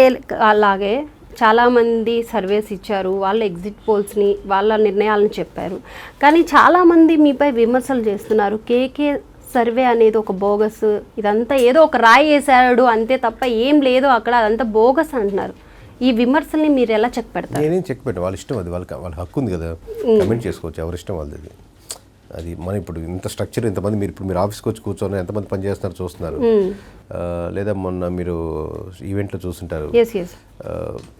అలాగే చాలామంది సర్వేస్ ఇచ్చారు, వాళ్ళ ఎగ్జిట్ పోల్స్ని వాళ్ళ నిర్ణయాలను చెప్పారు. కానీ చాలామంది మీపై విమర్శలు చేస్తున్నారు. కేకే సర్వే అనేది ఒక బోగస్, ఇదంతా ఏదో ఒక రాయి వేసాడు అంతే తప్ప ఏం లేదు అక్కడ, అదంతా బోగస్ అంటున్నారు. ఈ విమర్శల్ని మీరు ఎలా చెక్ పెడతారు? నేనేం చెక్ పెట్టాను, వాళ్ళ ఇష్టం, అది వాళ్ళ హక్కు ఉంది కదా, కమెంట్ చేసుకోవచ్చు, ఎవరి ఇష్టం వాళ్ళది. అది మనం ఇప్పుడు ఇంత స్ట్రక్చర్ ఇంతమంది మీరు ఆఫీస్కి వచ్చి కూర్చొని ఎంతమంది పని చేస్తున్నారు చూస్తున్నారు, లేదా మొన్న మీరు ఈవెంట్లో చూస్తుంటారు.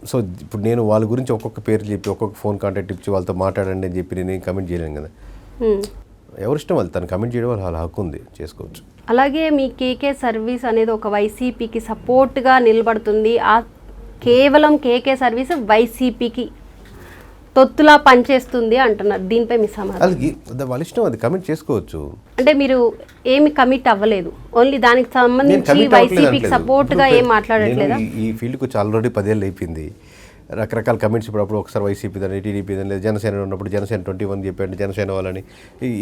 సో ఇప్పుడు నేను వాళ్ళ గురించి ఒక్కొక్క పేరు చెప్పి ఒక్కొక్క ఫోన్ కాంటాక్ట్ ఇచ్చి వాళ్ళతో మాట్లాడండి అని చెప్పి నేను కమెంట్ చేయలేను కదా. ఎవరిష్టం వాళ్ళు, తను కమెంట్ చేయడం వాళ్ళ హక్కు ఉంది, చేసుకోవచ్చు. అలాగే మీ కేకే సర్వీస్ అనేది ఒక వైసీపీకి సపోర్ట్గా నిలబడుతుంది. కేవలం కేకే సర్వీస్ వైసీపీకి తొత్తులా పనిచేస్తుంది అంటున్నారు. దీనిపై మీ సమాధానం? వాళ్ళ ఇష్టం, అది కమిట్ చేసుకోవచ్చు. అంటే మీరు ఏమి కమిట్ అవ్వలేదు, ఓన్లీ దానికి సంబంధించి వైసీపీకి సపోర్ట్ గా ఏం మాట్లాడట్లేదా? ఈ ఫీల్డ్కి వచ్చి ఆల్రెడీ 10 ఏళ్ళు అయిపోయింది. రకరకాల కమెంట్స్ ఇప్పుడు ఒకసారి వైసీపీ దాన్ని, టీడీపీ దాన్ని, లేదా జనసేన ఉన్నప్పుడు జనసేన 21 చెప్పండి జనసేన వాళ్ళని.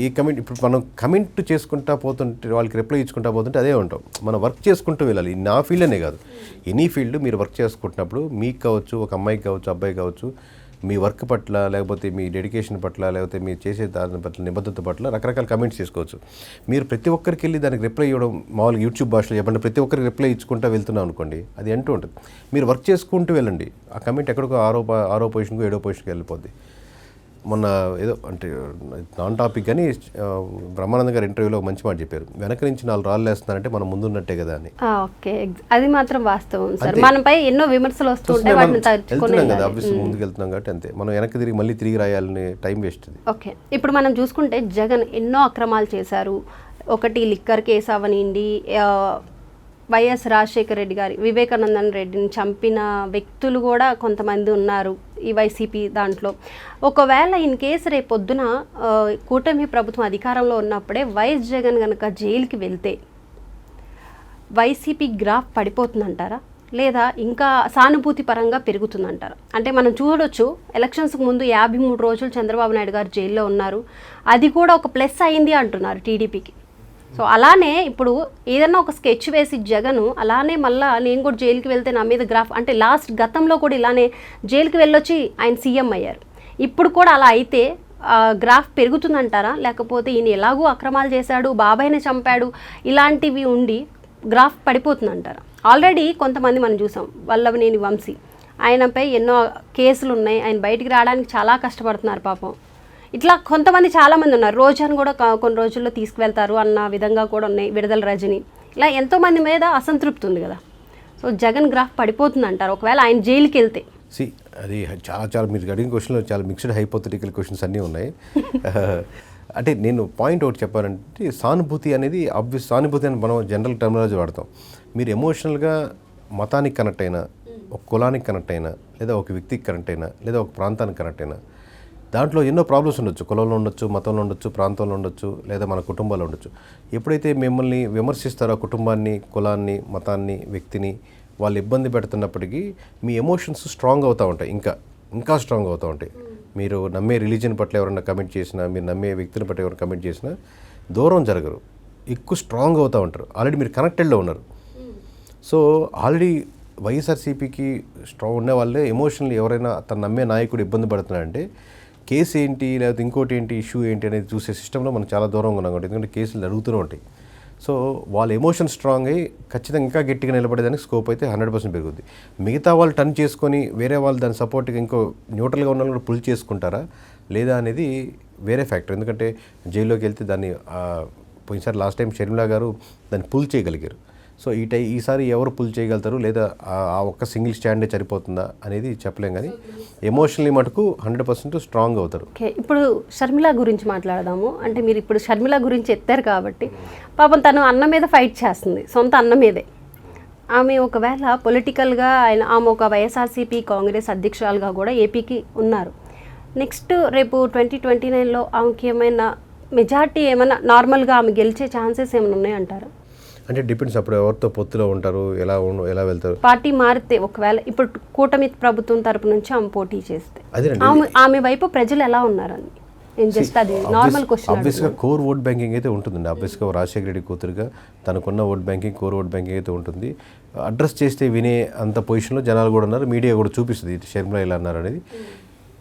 ఈ కమెంట్ ఇప్పుడు మనం కమెంట్ చేసుకుంటా పోతుంటే, వాళ్ళకి రిప్లై ఇచ్చుకుంటా పోతుంటే అదే ఉంటాం. మనం వర్క్ చేసుకుంటూ వెళ్ళాలి. నా ఫీల్డ్ అనే కాదు, ఎనీ ఫీల్డ్ మీరు వర్క్ చేసుకుంటున్నప్పుడు మీకు కావచ్చు, ఒక అమ్మాయికి కావచ్చు, అబ్బాయి కావచ్చు, మీ వర్క్ పట్ల, లేకపోతే మీ డెడికేషన్ పట్ల, లేకపోతే మీరు చేసే దాని పట్ల నిబద్ధత పట్ల రకరకాల కమెంట్స్ చేసుకోవచ్చు. మీరు ప్రతి ఒక్కరికి వెళ్ళి దానికి రిప్లై ఇవ్వడం, మామూలుగా యూట్యూబ్ భాషలో చెప్పండి, ప్రతి ఒక్కరికి రిప్లై ఇచ్చుకుంటూ వెళ్తున్నాం అనుకోండి, అది అంటూ ఉంటుంది. మీరు వర్క్ చేసుకుంటూ వెళ్ళండి, ఆ కమెంట్ ఎక్కడికో 6వ పొజిషన్కో 7వ పొజిషన్కి వెళ్ళిపోద్ది. మొన్న ఏదో అంటే నాన్ టాపిక్ కానీ బ్రహ్మానంద గారు ఇంటర్వ్యూలో మంచి మాట చెప్పారు, వెనక నుంచి 4 రాళ్ళు వేస్తున్నారంటే మనం ముందున్నట్టే కదా అని. ఓకే, అది మాత్రం వాస్తవం సార్. మనపై ఎన్నో విమర్శలు వస్తుంటాయి, వెళ్తున్నాం కదా, ఆబ్వియస్లీ ముందుకు వెళ్తున్నాం కాబట్టి అంతే. మనం వెనక్కి తిరిగి మళ్ళీ తిరిగి రాయాలని టైం వేస్ట్. ఓకే, ఇప్పుడు మనం చూసుకుంటే జగన్ ఎన్నో అక్రమాలు చేశారు. ఒకటి లిక్కర్ కేసు అవనివ్వండి, వైఎస్ రాజశేఖర రెడ్డి గారి, వివేకానందన్ రెడ్డిని చంపిన వ్యక్తులు కూడా కొంతమంది ఉన్నారు ఈ వైసీపీ దాంట్లో. ఒకవేళ ఇన్ కేసు రేపొద్దున కూటమి ప్రభుత్వం అధికారంలో ఉన్నప్పుడే వైఎస్ జగన్ కనుక జైలుకి వెళ్తే వైసీపీ గ్రాఫ్ పడిపోతుందంటారా, లేదా ఇంకా సానుభూతి పరంగా పెరుగుతుందంటారా? అంటే మనం చూడొచ్చు, ఎలక్షన్స్కి ముందు 53 రోజులు చంద్రబాబు నాయుడు గారు జైల్లో ఉన్నారు, అది కూడా ఒక ప్లస్ అయింది అంటున్నారు టీడీపీకి. సో అలానే ఇప్పుడు ఏదన్నా ఒక స్కెచ్ వేసి జగను అలానే మళ్ళీ నేను కూడా జైలుకి వెళ్తే నా మీద గ్రాఫ్, అంటే గతంలో కూడా ఇలానే జైలుకి వెళ్ళొచ్చి ఆయన సీఎం అయ్యారు. ఇప్పుడు కూడా అలా అయితే గ్రాఫ్ పెరుగుతుందంటారా, లేకపోతే ఈయన ఎలాగూ అక్రమాలు చేశాడు, బాబాయ్ని చంపాడు, ఇలాంటివి ఉండి గ్రాఫ్ పడిపోతుందంటారా? ఆల్రెడీ కొంతమంది మనం చూసాం, వల్లభనేని వంశీ, ఆయనపై ఎన్నో కేసులు ఉన్నాయి, ఆయన బయటికి రావడానికి చాలా కష్టపడుతున్నారు పాపం. ఇట్లా కొంతమంది చాలామంది ఉన్నారు. రోజాను కూడా కొన్ని రోజుల్లో తీసుకువెళ్తారు అన్న విధంగా కూడా ఉన్నాయి, విడుదల రజని, ఇలా ఎంతోమంది మీద అసంతృప్తి ఉంది కదా. సో జగన్ గ్రాఫ్ పడిపోతుంది అంటారు ఒకవేళ ఆయన జైలుకి వెళ్తే? అది చాలా చాలా మీరు అడిగిన క్వశ్చన్లో చాలా మిక్స్డ్ హైపోథెటికల్ క్వశ్చన్స్ అన్నీ ఉన్నాయి. అంటే నేను పాయింట్ ఒకటి చెప్పాలంటే సానుభూతి అనేది ఆబ్వియస్, సానుభూతి అని మనం జనరల్ టర్మినాలజీ వాడతాం. మీరు ఎమోషనల్గా మతానికి కనెక్ట్ అయినా, ఒక కులానికి కనెక్ట్ అయినా, లేదా ఒక వ్యక్తికి కనెక్ట్ అయినా, లేదా ఒక ప్రాంతానికి కనెక్ట్ అయినా, దాంట్లో ఎన్నో ప్రాబ్లమ్స్ ఉండొచ్చు. కులంలో ఉండొచ్చు, మతంలో ఉండొచ్చు, ప్రాంతంలో ఉండొచ్చు, లేదా మన కుటుంబాల్లో ఉండొచ్చు. ఎప్పుడైతే మిమ్మల్ని విమర్శిస్తారో ఆ కుటుంబాన్ని, కులాన్ని, మతాన్ని, వ్యక్తిని వాళ్ళు ఇబ్బంది పెడుతున్నప్పటికీ మీ ఎమోషన్స్ స్ట్రాంగ్ అవుతూ ఉంటాయి, ఇంకా స్ట్రాంగ్ అవుతూ ఉంటాయి. మీరు నమ్మే రిలీజన్ పట్ల ఎవరైనా కమెంట్ చేసినా, మీరు నమ్మే వ్యక్తిని పట్ల ఎవరైనా కమెంట్ చేసినా దూరం జరగరు, ఎక్కువ స్ట్రాంగ్ అవుతూ ఉంటారు. ఆల్రెడీ మీరు కనెక్టెడ్లో ఉన్నారు. సో ఆల్రెడీ వైఎస్ఆర్సీపీకి స్ట్రాంగ్ ఉండే వాళ్ళే ఎమోషనల్ ఎవరైనా తను నమ్మే నాయకుడు ఇబ్బంది పడుతున్నాడంటే కేసు ఏంటి, లేకపోతే ఇంకోటి ఏంటి, ఇష్యూ ఏంటి అనేది చూసే సిస్టంలో మనం చాలా దూరంగా ఉన్నాం కాబట్టి, ఎందుకంటే కేసులు జరుగుతూనే ఉంటాయి. సో వాళ్ళ ఎమోషన్ స్ట్రాంగ్ అయ్యి ఖచ్చితంగా ఇంకా గట్టిగా నిలబడేదానికి స్కోప్ అయితే 100% పెరుగుద్ది. మిగతా వాళ్ళు టర్న్ చేసుకొని వేరే వాళ్ళు దాని సపోర్ట్గా ఇంకో న్యూట్రల్గా ఉన్న కూడా పుల్ చేసుకుంటారా లేదా అనేది వేరే ఫ్యాక్టర్. ఎందుకంటే జైల్లోకి వెళ్తే దాన్ని పోయినసారి లాస్ట్ టైం షర్మిలా గారు దాన్ని పుల్ చేయగలిగారు. సో ఈసారి ఎవరు పుల్ చేయగలుగుతారు, లేదా ఆ ఒక్క సింగిల్ స్టాండే సరిపోతుందా అనేది చెప్పలేం. కానీ ఎమోషనల్లీ మటుకు 100% స్ట్రాంగ్ అవుతారు. ఓకే, ఇప్పుడు షర్మిల గురించి మాట్లాడదాము. అంటే మీరు ఇప్పుడు షర్మిల గురించి ఎత్తారు కాబట్టి, పాపం తను అన్న మీద ఫైట్ చేస్తుంది, సొంత అన్న మీదే. ఆమె ఒకవేళ పొలిటికల్గా ఆమె ఒక వైఎస్ఆర్సీపీ కాంగ్రెస్ అధ్యక్షురాలుగా కూడా ఏపీకి ఉన్నారు. నెక్స్ట్ రేపు 2029లో ఆమెకి ఏమైనా మెజార్టీ ఏమైనా నార్మల్గా ఆమె గెలిచే ఛాన్సెస్ ఏమైనా ఉన్నాయంటారా? అంటే డిపెండ్స్, అప్పుడు ఎవరితో పొత్తులో ఉంటారు, ఎలా వెళ్తారు. పార్టీ మారితే ఒకవేళ ఇప్పుడు కూటమి ప్రభుత్వం తరపు నుంచి ఆమె పోటీ చేస్తే ఆమె వైపు ప్రజలు ఎలా ఉన్నారని జస్ట్ అది నార్మల్ క్వశ్చన్. ఆబ్వియస్గా కోర్ ఓట్ బ్యాంకింగ్ అయితే ఉంటుందండి. ఆబ్వియస్గా రాజశేఖర రెడ్డి కూతురుగా తనకున్న vote banking, core vote banking అయితే ఉంటుంది. అడ్రస్ చేస్తే వినే అంత పొజిషన్లో జనాలు కూడా ఉన్నారు. మీడియా కూడా చూపిస్తుంది షర్మిల ఇలా అన్నారు అనేది.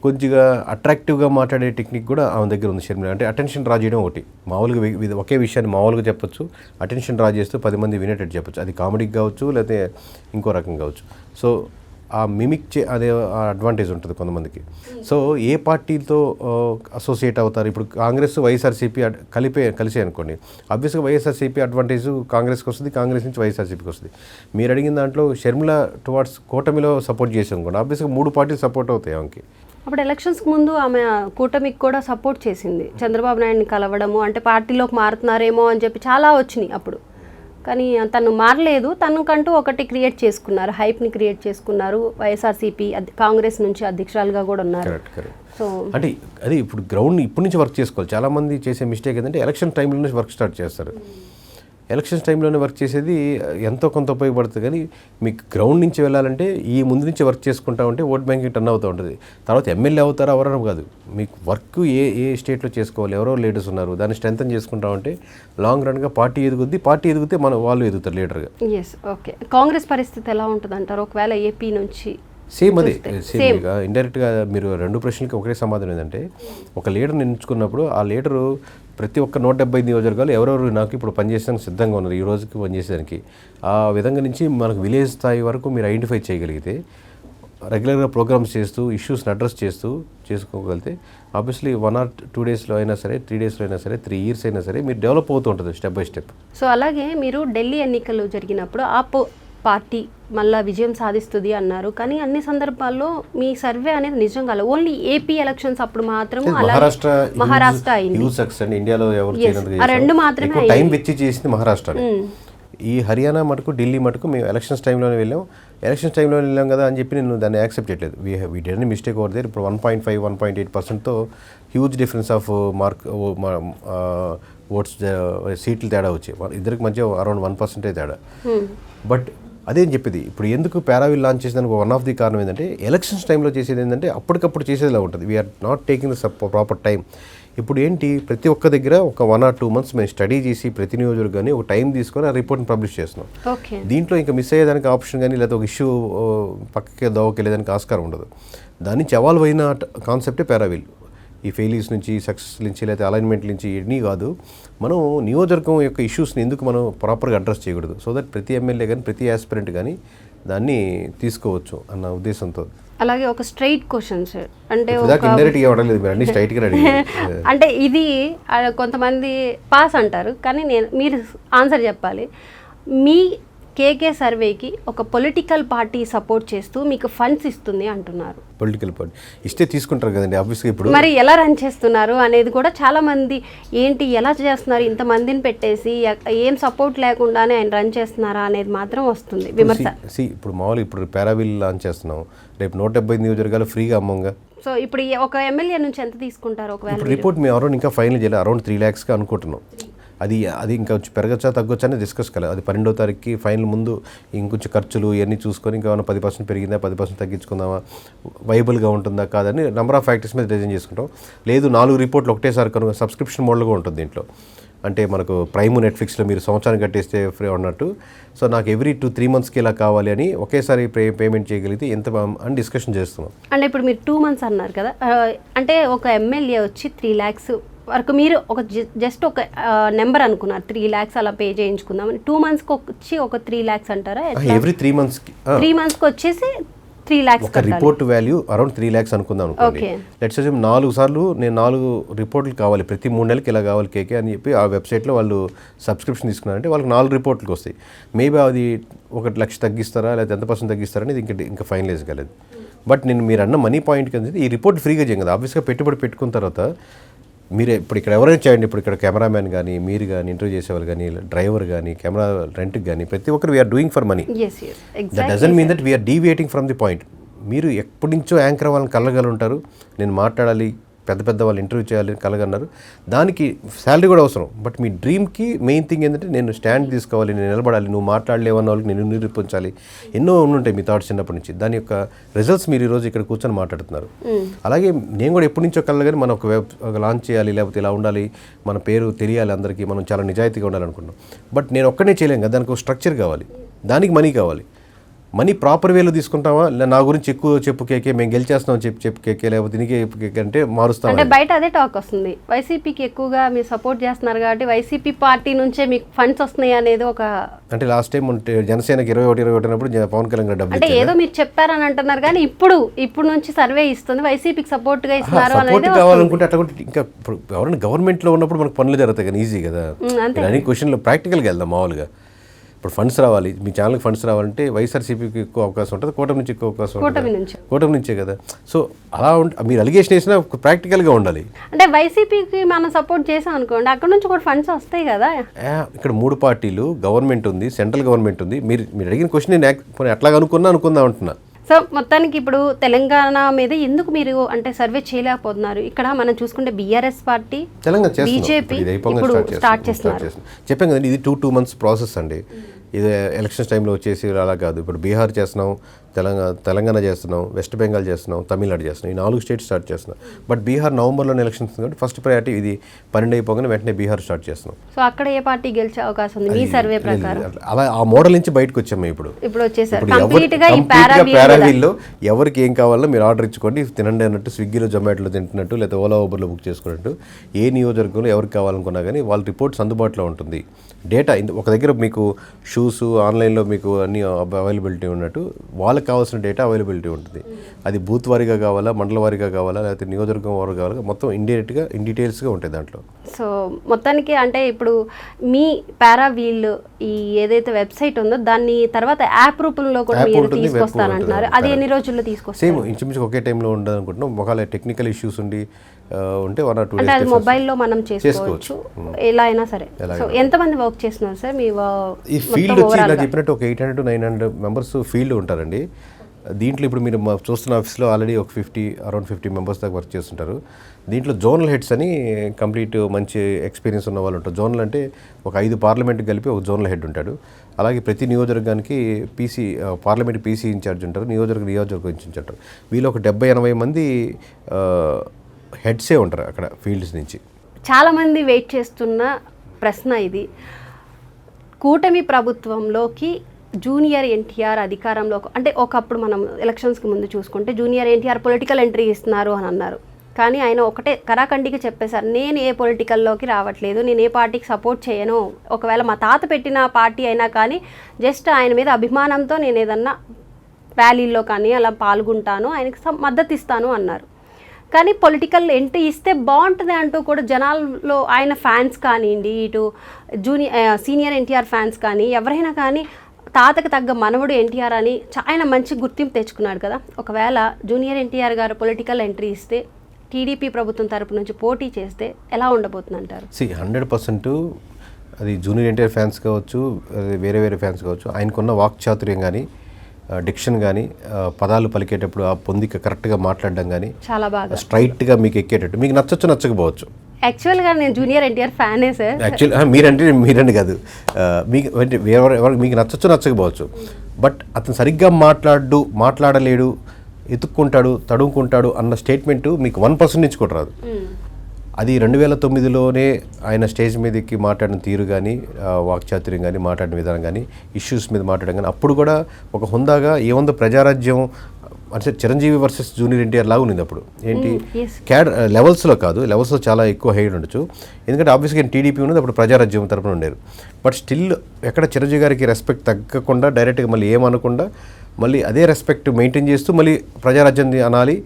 కొద్దిగా అట్రాక్టివ్గా మాట్లాడే టెక్నిక్ కూడా ఆమె దగ్గర ఉంది షర్మిల. అంటే అటెన్షన్ డ్రా చేయడం ఒకటి. మామూలుగా ఒకే విషయాన్ని మామూలుగా చెప్పొచ్చు, అటెన్షన్ డ్రా చేస్తూ 10 మంది వినేటట్టు చెప్పొచ్చు. అది కామెడీకి కావచ్చు, లేకపోతే ఇంకో రకం కావచ్చు. సో ఆ మిమిక్ అదే అడ్వాంటేజ్ ఉంటుంది కొంతమందికి. సో ఏ పార్టీతో అసోసియేట్ అవుతారు, ఇప్పుడు కాంగ్రెస్ వైఎస్ఆర్సీపీ కలిసే అనుకోండి, ఆబ్వియస్గా వైఎస్ఆర్సీపీ అడ్వాంటేజ్ కాంగ్రెస్కి వస్తుంది, కాంగ్రెస్ నుంచి వైఎస్ఆర్సీపీకి వస్తుంది. మీరు అడిగిన దాంట్లో షర్మిల టువార్డ్స్ కూటమిలో సపోర్ట్ చేసి అనుకోండి, ఆబ్వియస్గా 3 పార్టీలు సపోర్ట్ అవుతాయి ఆమెకి. అప్పుడు ఎలక్షన్స్కి ముందు ఆమె కూటమికి కూడా సపోర్ట్ చేసింది, చంద్రబాబు నాయుడిని కలవడము, అంటే పార్టీలోకి మారుతున్నారేమో అని చెప్పి చాలా వచ్చినాయి అప్పుడు. కానీ తను మారలేదు, తనకంటూ ఒకటి క్రియేట్ చేసుకున్నారు, హైప్ని క్రియేట్ చేసుకున్నారు. వైఎస్ఆర్సీపీ కాంగ్రెస్ నుంచి అధ్యక్షురాలుగా కూడా ఉన్నారు. సో అంటే అది ఇప్పుడు గ్రౌండ్ ఇప్పటి నుంచి వర్క్ చేసుకోవాలి. చాలామంది చేసే మిస్టేక్ ఏంటంటే ఎలక్షన్ టైంలో నుంచి వర్క్ స్టార్ట్ చేస్తారు. ఎలక్షన్స్ టైంలోనే వర్క్ చేసేది ఎంతో కొంత ఉపయోగపడుతుంది. కానీ మీకు గ్రౌండ్ నుంచి వెళ్ళాలంటే ఈ ముందు నుంచి వర్క్ చేసుకుంటా ఉంటే ఓట్ బ్యాంకింగ్ టర్న్ అవుతూ ఉంటుంది. తర్వాత ఎమ్మెల్యే అవుతారా ఎవరన్నా కాదు, మీకు వర్క్ ఏ స్టేట్లో చేసుకోవాలి, ఎవరో లీడర్స్ ఉన్నారు, దాన్ని స్ట్రెంథన్ చేసుకుంటా ఉంటే లాంగ్ రన్గా పార్టీ ఎదుగుద్ది. పార్టీ ఎదిగితే వాళ్ళు ఎదుగుతారు లీడర్గా. Yes, okay. కాంగ్రెస్ పరిస్థితి ఎలా ఉంటుంది అంటారు ఒకవేళ ఏపీ నుంచి? సేమ్ అదే, సేమ్. ఇక ఇండైరెక్ట్గా మీరు 2 ప్రశ్నలకి ఒకటే సమాధానం ఏంటంటే, ఒక లీడర్ని ఎంచుకున్నప్పుడు ఆ లీడరు ప్రతి ఒక్క 170 నియోజకవర్గాలు ఎవరెవరు నాకు ఇప్పుడు పనిచేసేదానికి సిద్ధంగా ఉన్నారు, ఈ రోజుకి పనిచేసేదానికి, ఆ విధంగా నుంచి మనకు విలేజ్ స్థాయి వరకు మీరు ఐడెంటిఫై చేయగలిగితే, రెగ్యులర్గా ప్రోగ్రామ్స్ చేస్తూ ఇష్యూస్ని అడ్రస్ చేసుకోగలిగితే ఆబ్వియస్లీ 1 or 2 డేస్లో అయినా సరే, 3 డేస్లో అయినా సరే, 3 years అయినా సరే మీరు డెవలప్ అవుతూ ఉంటుంది స్టెప్ బై స్టెప్. సో అలాగే మీరు ఢిల్లీ ఎన్నికలు జరిగినప్పుడు పార్టీ మళ్ళీ విజయం సాధిస్తుంది అన్నారు, కానీ అన్ని సందర్భాల్లో మీ సర్వే అనేది నిజం కాదు. ఓన్లీ ఏపీ ఎలక్షన్స్ అప్పుడు మాత్రం మహారాష్ట్ర అయింది. ఇండియాలో రెండు మాత్రమే టైం వెచ్చి చేసింది మహారాష్ట్ర. ఈ హర్యానా మటుకు, ఢిల్లీ మటుకు మేము ఎలక్షన్స్ టైంలోనే వెళ్ళాం కదా అని చెప్పి నేను దాన్ని యాక్సెప్ట్ చేయలేదు. We did any mistake over there. ఇప్పుడు 1.5-1.8%తో హ్యూజ్ డిఫరెన్స్ ఆఫ్ ఓట్స్ సీట్లు తేడా వచ్చాయి. ఇద్దరికి మధ్య అరౌండ్ 1% తేడా. బట్ అదేం చెప్పేది, ఇప్పుడు ఎందుకు పారావిల్ లాంచ్ చేసేదానికి వన్ ఆఫ్ ది కారణం ఏంటంటే, ఎలక్షన్స్ టైంలో చేసేది ఏంటంటే అప్పటికప్పుడు చేసేదిలా ఉంటుంది. We are not taking the proper time. ఇప్పుడు ఏంటి, ప్రతి ఒక్క దగ్గర ఒక 1 or 2 months మేము స్టడీ చేసి ప్రతి నియోజకవర్గాన్ని ఒక టైం తీసుకొని ఆ రిపోర్ట్ని పబ్లిష్ చేస్తున్నాం. దీంట్లో ఇంకా మిస్ అయ్యేదానికి ఆప్షన్ కానీ, లేదా ఒక ఇష్యూ పక్కకి దోవకెళ్ళేదానికి ఆస్కారం ఉండదు. దాని నుంచి ఎవాల్వ్ అయిన కాన్సెప్టే పారావిల్. ఈ ఫెయిల్యూర్స్ నుంచి, సక్సెస్ నుంచి, లేదా అలైన్మెంట్ నుంచి ఇవన్నీ కాదు. మనం నియోజకవర్గం యొక్క ఇష్యూస్ని ఎందుకు మనం ప్రాపర్గా అడ్రస్ చేయకూడదు, సో దట్ ప్రతి ఎమ్మెల్యే కానీ, ప్రతి ఆస్పిరెంట్ కానీ దాన్ని తీసుకోవచ్చు అన్న ఉద్దేశంతో. అలాగే ఒక స్ట్రైట్ క్వశ్చన్ సార్, అంటే అంటే ఇది కొంతమంది పాస్ అంటారు, కానీ మీరు ఆన్సర్ చెప్పాలి. మీ కేకే సర్వేకి ఒక పొలిటికల్ పార్టీ సపోర్ట్ చేస్తూ మీకు ఫండ్స్ ఇస్తుంది అంటున్నారు. పొలిటికల్ పార్టీ ఇస్తే తీసుకుంటారు కదండి ఆబ్వియస్గా. ఇప్పుడు మరి ఎలా రన్ చేస్తున్నారు అనేది కూడా చాలా మంది ఏంటి ఎలా చేస్తున్నారు, ఇంతమందిని పెట్టేసి ఏం సపోర్ట్ లేకుండానే ఆయన రన్ చేస్తున్నారా అనేది మాత్రం వస్తుంది విమర్శ. ఇప్పుడు మామూలు ఇప్పుడు పారావిల్ లాంచ్ చేస్తున్నాం, రేపు 170 నియోజకవర్గాలు ఫ్రీగా అమ్మంగా. సో ఇప్పుడు ఒక ఎమ్మెల్యే నుంచి ఎంత తీసుకుంటారు ఒకవేళ? రిపోర్ట్ మేము అరౌండ్ ఇంకా ఫైనల్ చేయాలి, అరౌండ్ 3 lakhsగా అనుకుంటున్నాం. అది ఇంకా పెరగచ్చా తగ్గొచ్చా అని డిస్కస్ కాలేదు. అది 12వ తారీఖుకి ఫైనల్ ముందు ఇంకొంచెం ఖర్చులు ఇవన్నీ చూసుకొని ఇంకా 10% పెరిగిందా, 10% తగ్గించుకుందామా, వైబుల్గా ఉంటుందా కాదని నెంబర్ ఆఫ్ ఫ్యాక్టర్స్ మీద డిజైన్ చేసుకుంటాం. లేదు 4 రిపోర్ట్లు ఒకటేసారి కనుక సబ్స్క్రిప్షన్ మోడ్లో ఉంటుంది దీంట్లో. అంటే మనకు ప్రైమ్ నెట్ఫ్లిక్స్లో మీరు సంవత్సరానికి కట్టేస్తే ఫ్రీ అన్నట్టు. సో నాకు ఎవ్రీ 2-3 monthsకి ఇలా కావాలి అని ఒకేసారి పేమెంట్ చేయగలిగితే ఎంత అని డిస్కషన్ చేస్తున్నాం. అంటే ఇప్పుడు మీరు 2 months అన్నారు కదా, అంటే ఒక ఎమ్మెల్యే వచ్చి 3 lakhs వరకు మీరు ఒక జస్ట్ ఒక నెంబర్ అనుకున్నారు 3 lakhs అలా పే చేయించుకుందామని. 2 monthsకి వచ్చి ఒక 3 lakhs అంటారా? ఎవ్రీ 3 monthsకి 3 monthsకి వచ్చేసి 3 lakhs ఒక రిపోర్ట్ వాల్యూ అరౌండ్ 3 lakhs అనుకుందాం అనుకోండి. లెట్స్ అజ్యూమ్ 4 సార్లు నేను 4 రిపోర్ట్లు కావాలి, ప్రతి 3 నెలలకి ఇలా కావాలి కేకే అని చెప్పి ఆ వెబ్సైట్లో వాళ్ళు సబ్స్క్రిప్షన్ తీసుకున్నారంటే వాళ్ళకి 4 రిపోర్ట్లకు వస్తాయి. మేబీ అది 1 లక్ష తగ్గిస్తారా లేదా ఎంత % తగ్గిస్తారా అనేది ఇంకా ఫైనలైజ్ కాలేదు. బట్ నేను మీరు అన్న మనీ పాయింట్ కింద ఈ రిపోర్ట్ ఫ్రీగా చేయం కదా. ఆబ్వియస్గా పెట్టుబడి పెట్టుకున్న తర్వాత మీరే ఇప్పుడు ఇక్కడ ఎవరైనా చేయండి, ఇప్పుడు ఇక్కడ కెమెరామ్యాన్ కానీ మీరు కానీ ఇంటర్వ్యూ చేసేవాళ్ళు కానీ డ్రైవర్ కానీ కెమెరా రెంట్కి కానీ ప్రతి ఒక్కరు we are doing for money. That doesn't mean that we are deviating from the point. మీరు ఎప్పటి నుంచో యాంకర్ వాళ్ళని కలగలు ఉంటారు, నేను మాట్లాడాలి, పెద్ద వాళ్ళు ఇంటర్వ్యూ చేయాలి కలగన్నారు, దానికి శాలరీ కూడా అవసరం. బట్ మీ డ్రీమ్కి మెయిన్ థింగ్ ఏంటంటే నేను స్టాండ్ తీసుకోవాలి, నేను నిలబడాలి, నువ్వు మాట్లాడలేవన్న వాళ్ళకి నేను నిరూపించాలి, ఎన్నో ఉంటాయి మీ థాట్స్ చిన్నప్పటి నుంచి. దాని యొక్క రిజల్ట్స్ మీరు ఈరోజు ఇక్కడ కూర్చొని మాట్లాడుతున్నారు. అలాగే నేను కూడా ఎప్పటి నుంచో కలగానే మనం ఒక లాంచ్ చేయాలి, లేకపోతే ఇలా ఉండాలి, మన పేరు తెలియాలి అందరికీ, మనం చాలా నిజాయితీగా ఉండాలనుకున్నాం. బట్ నేను ఒక్కనే చేయలేం కదా, దానికి ఒక స్ట్రక్చర్ కావాలి, దానికి మనీ కావాలి. మనీ ప్రాపర్ వేలో తీసుకుంటావా, నా గురించి ఎక్కువ చెప్పు కేకే, మేము గెలిచేస్తామని చెప్పు కేకే, లేకపోతే నీకే చెప్పు కేకే అంటే మారుస్తాం. అంటే బయట అదే టాక్ వస్తుంది, వైసీపీకి ఎక్కువగా మీరు సపోర్ట్ చేస్తున్నారు కాబట్టి వైసీపీ పార్టీ నుంచే మీకు ఫండ్స్ వస్తున్నాయి అనేది ఒక. అంటే లాస్ట్ టైం జనసేనకి 21 అప్పుడు పవన్ కళ్యాణ్ గారు డబ్బులు అంటే ఏదో మీరు చెప్పారని అంటున్నారు కానీ ఇప్పుడు నుంచి సర్వే ఇస్తుంది వైసీపీకి సపోర్ట్ గా ఇస్తున్నారు అనేది కావాలనుకుంటే అట్లా ఇంకా ఎవరైనా గవర్నమెంట్ లో ఉన్నప్పుడు మనకు పనులు జరుగుతాయి కానీ ఈజీ కదా. అన్ని క్వశ్చన్లో ప్రాక్టికల్గా వెళ్దాం. మామూలుగా ఇప్పుడు ఫండ్స్ రావాలి, మీ ఛానల్కి ఫండ్స్ రావాలంటే వైఎస్ఆర్సీపీకి ఎక్కువ అవకాశం ఉంటుంది, కూటమి నుంచి ఎక్కువ అవకాశం ఉంటుంది, కూటమి నుంచే కదా. సో అలా మీరు అలిగేషన్ వేసినా ప్రాక్టికల్గా ఉండాలి. అంటే వైసీపీకి మనం సపోర్ట్ చేసాం అనుకోండి, అక్కడ నుంచి కూడా ఫండ్స్ వస్తాయి కదా. ఇక్కడ 3 పార్టీలు, గవర్నమెంట్ ఉంది, సెంట్రల్ గవర్నమెంట్ ఉంది. మీరు అడిగిన క్వశ్చన్ నేను అట్లాగా అనుకుందాం అంటున్నా. సో మొత్తానికి ఇప్పుడు తెలంగాణ మీద ఎందుకు మీరు అంటే సర్వే చేయలేకపోతున్నారు? ఇక్కడ మనం చూసుకుంటే బీఆర్ఎస్ పార్టీ, బీజేపీ స్టార్ట్ చేస్తున్నారు. చెప్పాం కదండి, ఇది 2 months ప్రాసెస్ అండి. ఇది ఎలక్షన్స్ టైంలో వచ్చేసి అలా కాదు. ఇప్పుడు బీహార్ చేస్తున్నాం, తెలంగాణ చేస్తున్నాం, వెస్ట్ బెంగాల్ చేస్తున్నాం, తమిళనాడు చేస్తున్నాం, ఈ 4 states స్టార్ట్ చేస్తున్నాం. బట్ బీహార్ నవంబర్లోనే ఎలక్షన్స్ కాబట్టి ఫస్ట్ ప్రయారిటీ ఇది 12 అయిపోగానే వెంటనే బీహార్ స్టార్ట్ చేస్తున్నాం. సో అక్కడ ఏ పార్టీ గెలిచే అవకాశం ఉంది మీ సర్వే ప్రకారం? అలా ఆ మోడల్ నుంచి బయటకు వచ్చాము. ఇప్పుడు వచ్చేసారు పారావీల్లో ఎవరికి ఏం కావాలో మీరు ఆర్డర్ ఇచ్చుకోండి, తినండి అన్నట్టు, స్విగ్గీలో జొమాటోలో తింటున్నట్టు, లేదా ఓలా ఊబర్లో బుక్ చేసుకున్నట్టు, ఏ నియోజకవర్గంలో ఎవరికి కావాలనుకున్నా కానీ వాళ్ళ రిపోర్ట్స్ అందుబాటులో ఉంటుంది. డేటా ఒక దగ్గర మీకు షూస్ ఆన్లైన్లో మీకు అన్ని అవైలబిలిటీ ఉన్నట్టు వాళ్ళకి కావాల్సిన డేటా అవైలబిలిటీ ఉంటుంది. అది బూత్ వారీగా కావాలా, మండల వారీగా కావాలా, లేకపోతే నియోజకవర్గం వారు కావాలా, మొత్తం ఇన్ డీటెయిల్స్గా ఉంటాయి దాంట్లో. సో మొత్తానికి అంటే ఇప్పుడు మీ పారావీల్ ఈ ఏదైతే వెబ్సైట్ ఉందో దాన్ని తర్వాత యాప్ రూపంలో కూడా మీరు తీసుకొస్తానంటున్నారు. అది ఎన్ని రోజుల్లో తీసుకొస్తారు? సేమ్ ఇంచుమించు ఒకే టైంలో ఉండదు అనుకుంటున్నాం. ఒకవేళ టెక్నికల్ ఇష్యూస్ ఉండి ఉంటే 1 or 2 days అది మొబైల్లో మనం చేసుకోవచ్చు, ఎలా అయినా సరే. సో ఎంతమంది వర్క్ చేస్తున్నారు సార్ మీ ఈ ఫీల్డ్ వచ్చి ఇలా చెప్పినట్టు ఒక 800 to 900 members ఫీల్డ్ ఉంటారండి. దీంట్లో ఇప్పుడు మీరు చూస్తున్న ఆఫీస్లో ఆల్రెడీ ఒక అరౌండ్ 50 members దాకా వర్క్ చేస్తుంటారు. దీంట్లో జోనల్ హెడ్స్ అని కంప్లీట్ మంచి ఎక్స్పీరియన్స్ ఉన్న వాళ్ళు ఉంటారు. జోనల్ అంటే ఒక 5 పార్లమెంట్కి కలిపి ఒక జోనల్ హెడ్ ఉంటాడు. అలాగే ప్రతి నియోజకవర్గానికి పార్లమెంట్ పీసీ ఇన్ఛార్జ్ ఉంటారు, నియోజకవర్గం ఇన్ఛార్జ్ ఉంటారు. వీళ్ళు ఒక 70-80 మంది హెడ్సే ఉంటారు అక్కడ ఫీల్డ్స్ నుంచి. చాలామంది వెయిట్ చేస్తున్న ప్రశ్న ఇది, కూటమి ప్రభుత్వంలోకి జూనియర్ ఎన్టీఆర్ అధికారంలో, అంటే ఒకప్పుడు మనం ఎలక్షన్స్కి ముందు చూసుకుంటే జూనియర్ ఎన్టీఆర్ పొలిటికల్ ఎంట్రీ ఇస్తున్నారు అని అన్నారు. కానీ ఆయన ఒకటే కరాఖండిగా చెప్పేశారు, నేను ఏ పొలిటికల్లోకి రావట్లేదు, నేను ఏ పార్టీకి సపోర్ట్ చేయను, ఒకవేళ మా తాత పెట్టిన పార్టీ అయినా కానీ జస్ట్ ఆయన మీద అభిమానంతో నేను ఏదన్నా ర్యాలీల్లో కానీ అలా పాల్గొంటాను, ఆయనకి మద్దతు ఇస్తాను అన్నారు. కానీ పొలిటికల్ ఎంట్రీ ఇస్తే బాగుంటుంది అంటూ కూడా జనాల్లో ఆయన ఫ్యాన్స్ కానివ్వండి, ఇటు సీనియర్ ఎన్టీఆర్ ఫ్యాన్స్ కానీ ఎవరైనా కానీ తాతకు తగ్గ మనవడు ఎన్టీఆర్ అని ఆయన మంచి గుర్తింపు తెచ్చుకున్నాడు కదా. ఒకవేళ జూనియర్ ఎన్టీఆర్ గారు పొలిటికల్ ఎంట్రీ ఇస్తే, టీడీపీ ప్రభుత్వం తరపు నుంచి పోటీ చేస్తే ఎలా ఉండబోతుంది అంటారు? 100% అది జూనియర్ ఎన్టీఆర్ ఫ్యాన్స్ కావచ్చు, వేరే వేరే ఫ్యాన్స్ కావచ్చు, ఆయనకున్న వాక్చాతుర్యం కానీ, డిక్షన్ కానీ, పదాలు పలికేటప్పుడు ఆ పొందిక కరెక్ట్గా మాట్లాడడం కానీ చాలా బాగా స్ట్రైట్గా మీకు ఎక్కేటట్టు, మీకు నచ్చచ్చు నచ్చకపోవచ్చు. యాక్చువల్గా నేను జూనియర్ ఎన్టీఆర్ ఫ్యానే సార్. మీరంటే కాదు, మీకు మీకు నచ్చచ్చు నచ్చకపోవచ్చు, బట్ అతను సరిగ్గా మాట్లాడలేడు, ఎత్తుక్కుంటాడు, తడుముకుంటాడు అన్న స్టేట్మెంటు మీకు 1% నుంచి కూడా రాదు. అది 2009లోనే ఆయన స్టేజ్ మీదకి మాట్లాడిన తీరు కానీ, వాక్చాతుర్యం కానీ, మాట్లాడిన విధానం కానీ, ఇష్యూస్ మీద మాట్లాడడం కానీ, అప్పుడు కూడా ఒక హుందాగా ఏముందో ప్రజారాజ్యం అంటే చిరంజీవి వర్సెస్ జూనియర్ ఎన్టీఆర్ లాగా ఉంది. అప్పుడు ఏంటి లెవెల్స్లో కాదు, లెవెల్స్లో చాలా ఎక్కువ హైడ్ ఉండొచ్చు, ఎందుకంటే ఆబ్వియస్గా టీడీపీ ఉన్నది అప్పుడు ప్రజారాజ్యం తరపున ఉండేరు. బట్ స్టిల్ ఎక్కడ చిరంజీవి గారికి రెస్పెక్ట్ తగ్గకుండా, డైరెక్ట్గా మళ్ళీ ఏమనకుండా మళ్ళీ అదే రెస్పెక్ట్ మెయింటైన్ చేస్తూ మళ్ళీ ప్రజారాజ్యాన్ని అనాలి,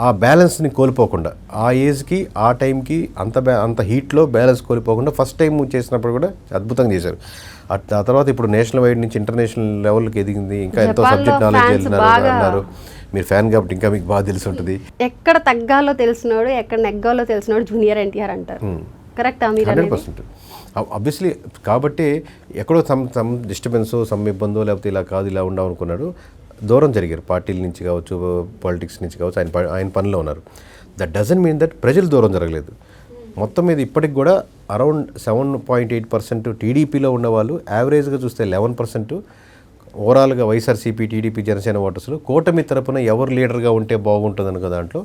ఆ బ్యాలెన్స్ని కోల్పోకుండా, ఆ ఏజ్కి ఆ టైంకి అంత హీట్లో బ్యాలెన్స్ కోల్పోకుండా ఫస్ట్ టైం చేసినప్పుడు కూడా అద్భుతంగా చేశారు. ఆ తర్వాత ఇప్పుడు నేషనల్ వైడ్ నుంచి ఇంటర్నేషనల్ లెవెల్కి ఎదిగింది, ఇంకా ఎంతో సబ్జెక్ట్ నాలెడ్జ్ అన్నారు. మీరు ఫ్యాన్ కాబట్టి ఇంకా మీకు బాగా తెలిసి ఉంటుంది. ఎక్కడ తగ్గాలో తెలిసినోడు, ఎక్కడ నెగ్గాలో తెలిసినోడు జూనియర్ ఎన్టీఆర్ అంటారు. కరెక్టా? 100%. ఆబ్వియస్లీ కాబట్టి ఎక్కడో సమ్ డిస్టర్బెన్స్, సమ్ ఇబ్బందో, లేకపోతే ఇలా కాదు ఇలా ఉండవు అనుకున్నాడు, దూరం జరిగారు పార్టీల నుంచి కావచ్చు, పాలిటిక్స్ నుంచి కావచ్చు, ఆయన పనిలో ఉన్నారు. దట్ డజంట్ మీన్ దట్ ప్రజలు దూరం జరగలేదు. మొత్తం మీద ఇప్పటికి కూడా అరౌండ్ 7.8% టీడీపీలో ఉన్నవాళ్ళు, యావరేజ్గా చూస్తే 11% ఓవరాల్గా వైఎస్ఆర్సీపీ, టీడీపీ, జనసేన ఓటర్స్లు కూటమి తరపున ఎవరు లీడర్గా ఉంటే బాగుంటుంది అనుకో దాంట్లో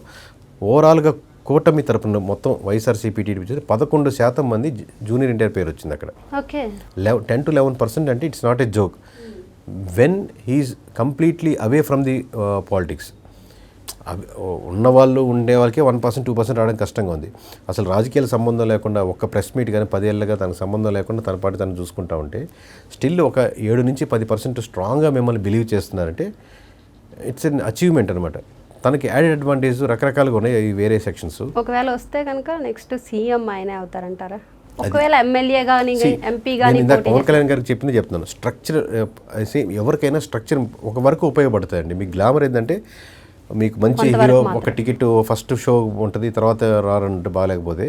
ఓవరాల్గా కూటమి తరపున మొత్తం వైఎస్ఆర్సీపీ, టీడీపీ 11% మంది జూనియర్ ఎన్టీఆర్ పేరు వచ్చింది అక్కడ. 10 to 11% అంటే it's not a joke. When he is completely away from the politics. ఉన్నవాళ్ళు ఉండే వాళ్ళకే 1%, 2% రావడం కష్టంగా ఉంది. అసలు రాజకీయాల సంబంధం లేకుండా ఒక్క ప్రెస్ మీట్ కానీ 10 ఏళ్ళుగా తనకు సంబంధం లేకుండా తన పాటు తను చూసుకుంటా ఉంటే స్టిల్ ఒక 7 నుంచి 10% స్ట్రాంగ్గా మిమ్మల్ని బిలీవ్ చేస్తున్నారంటే ఇట్స్ ఎన్ అచీవ్మెంట్ అనమాట. తనకి యాడెడ్ అడ్వాంటేజ్ రకరకాలుగా ఉన్నాయి ఈ వేరే సెక్షన్స్. ఒకవేళ వస్తే కనుక నెక్స్ట్ సీఎం ఆయనే అవుతారంటారా? ఒకవేళ ఎమ్మెల్యే కానీ ఎంపీ కానీ పవన్ కళ్యాణ్ గారికి చెప్తున్నాను, స్ట్రక్చర్ ఎవరికైనా స్ట్రక్చర్ ఒక వరకు ఉపయోగపడుతుందండి. మీకు గ్లామర్ ఏంటంటే మీకు మంచి హీరో ఒక టికెట్ ఫస్ట్ షో ఉంటుంది, తర్వాత రారంటే బాగాలేకపోతే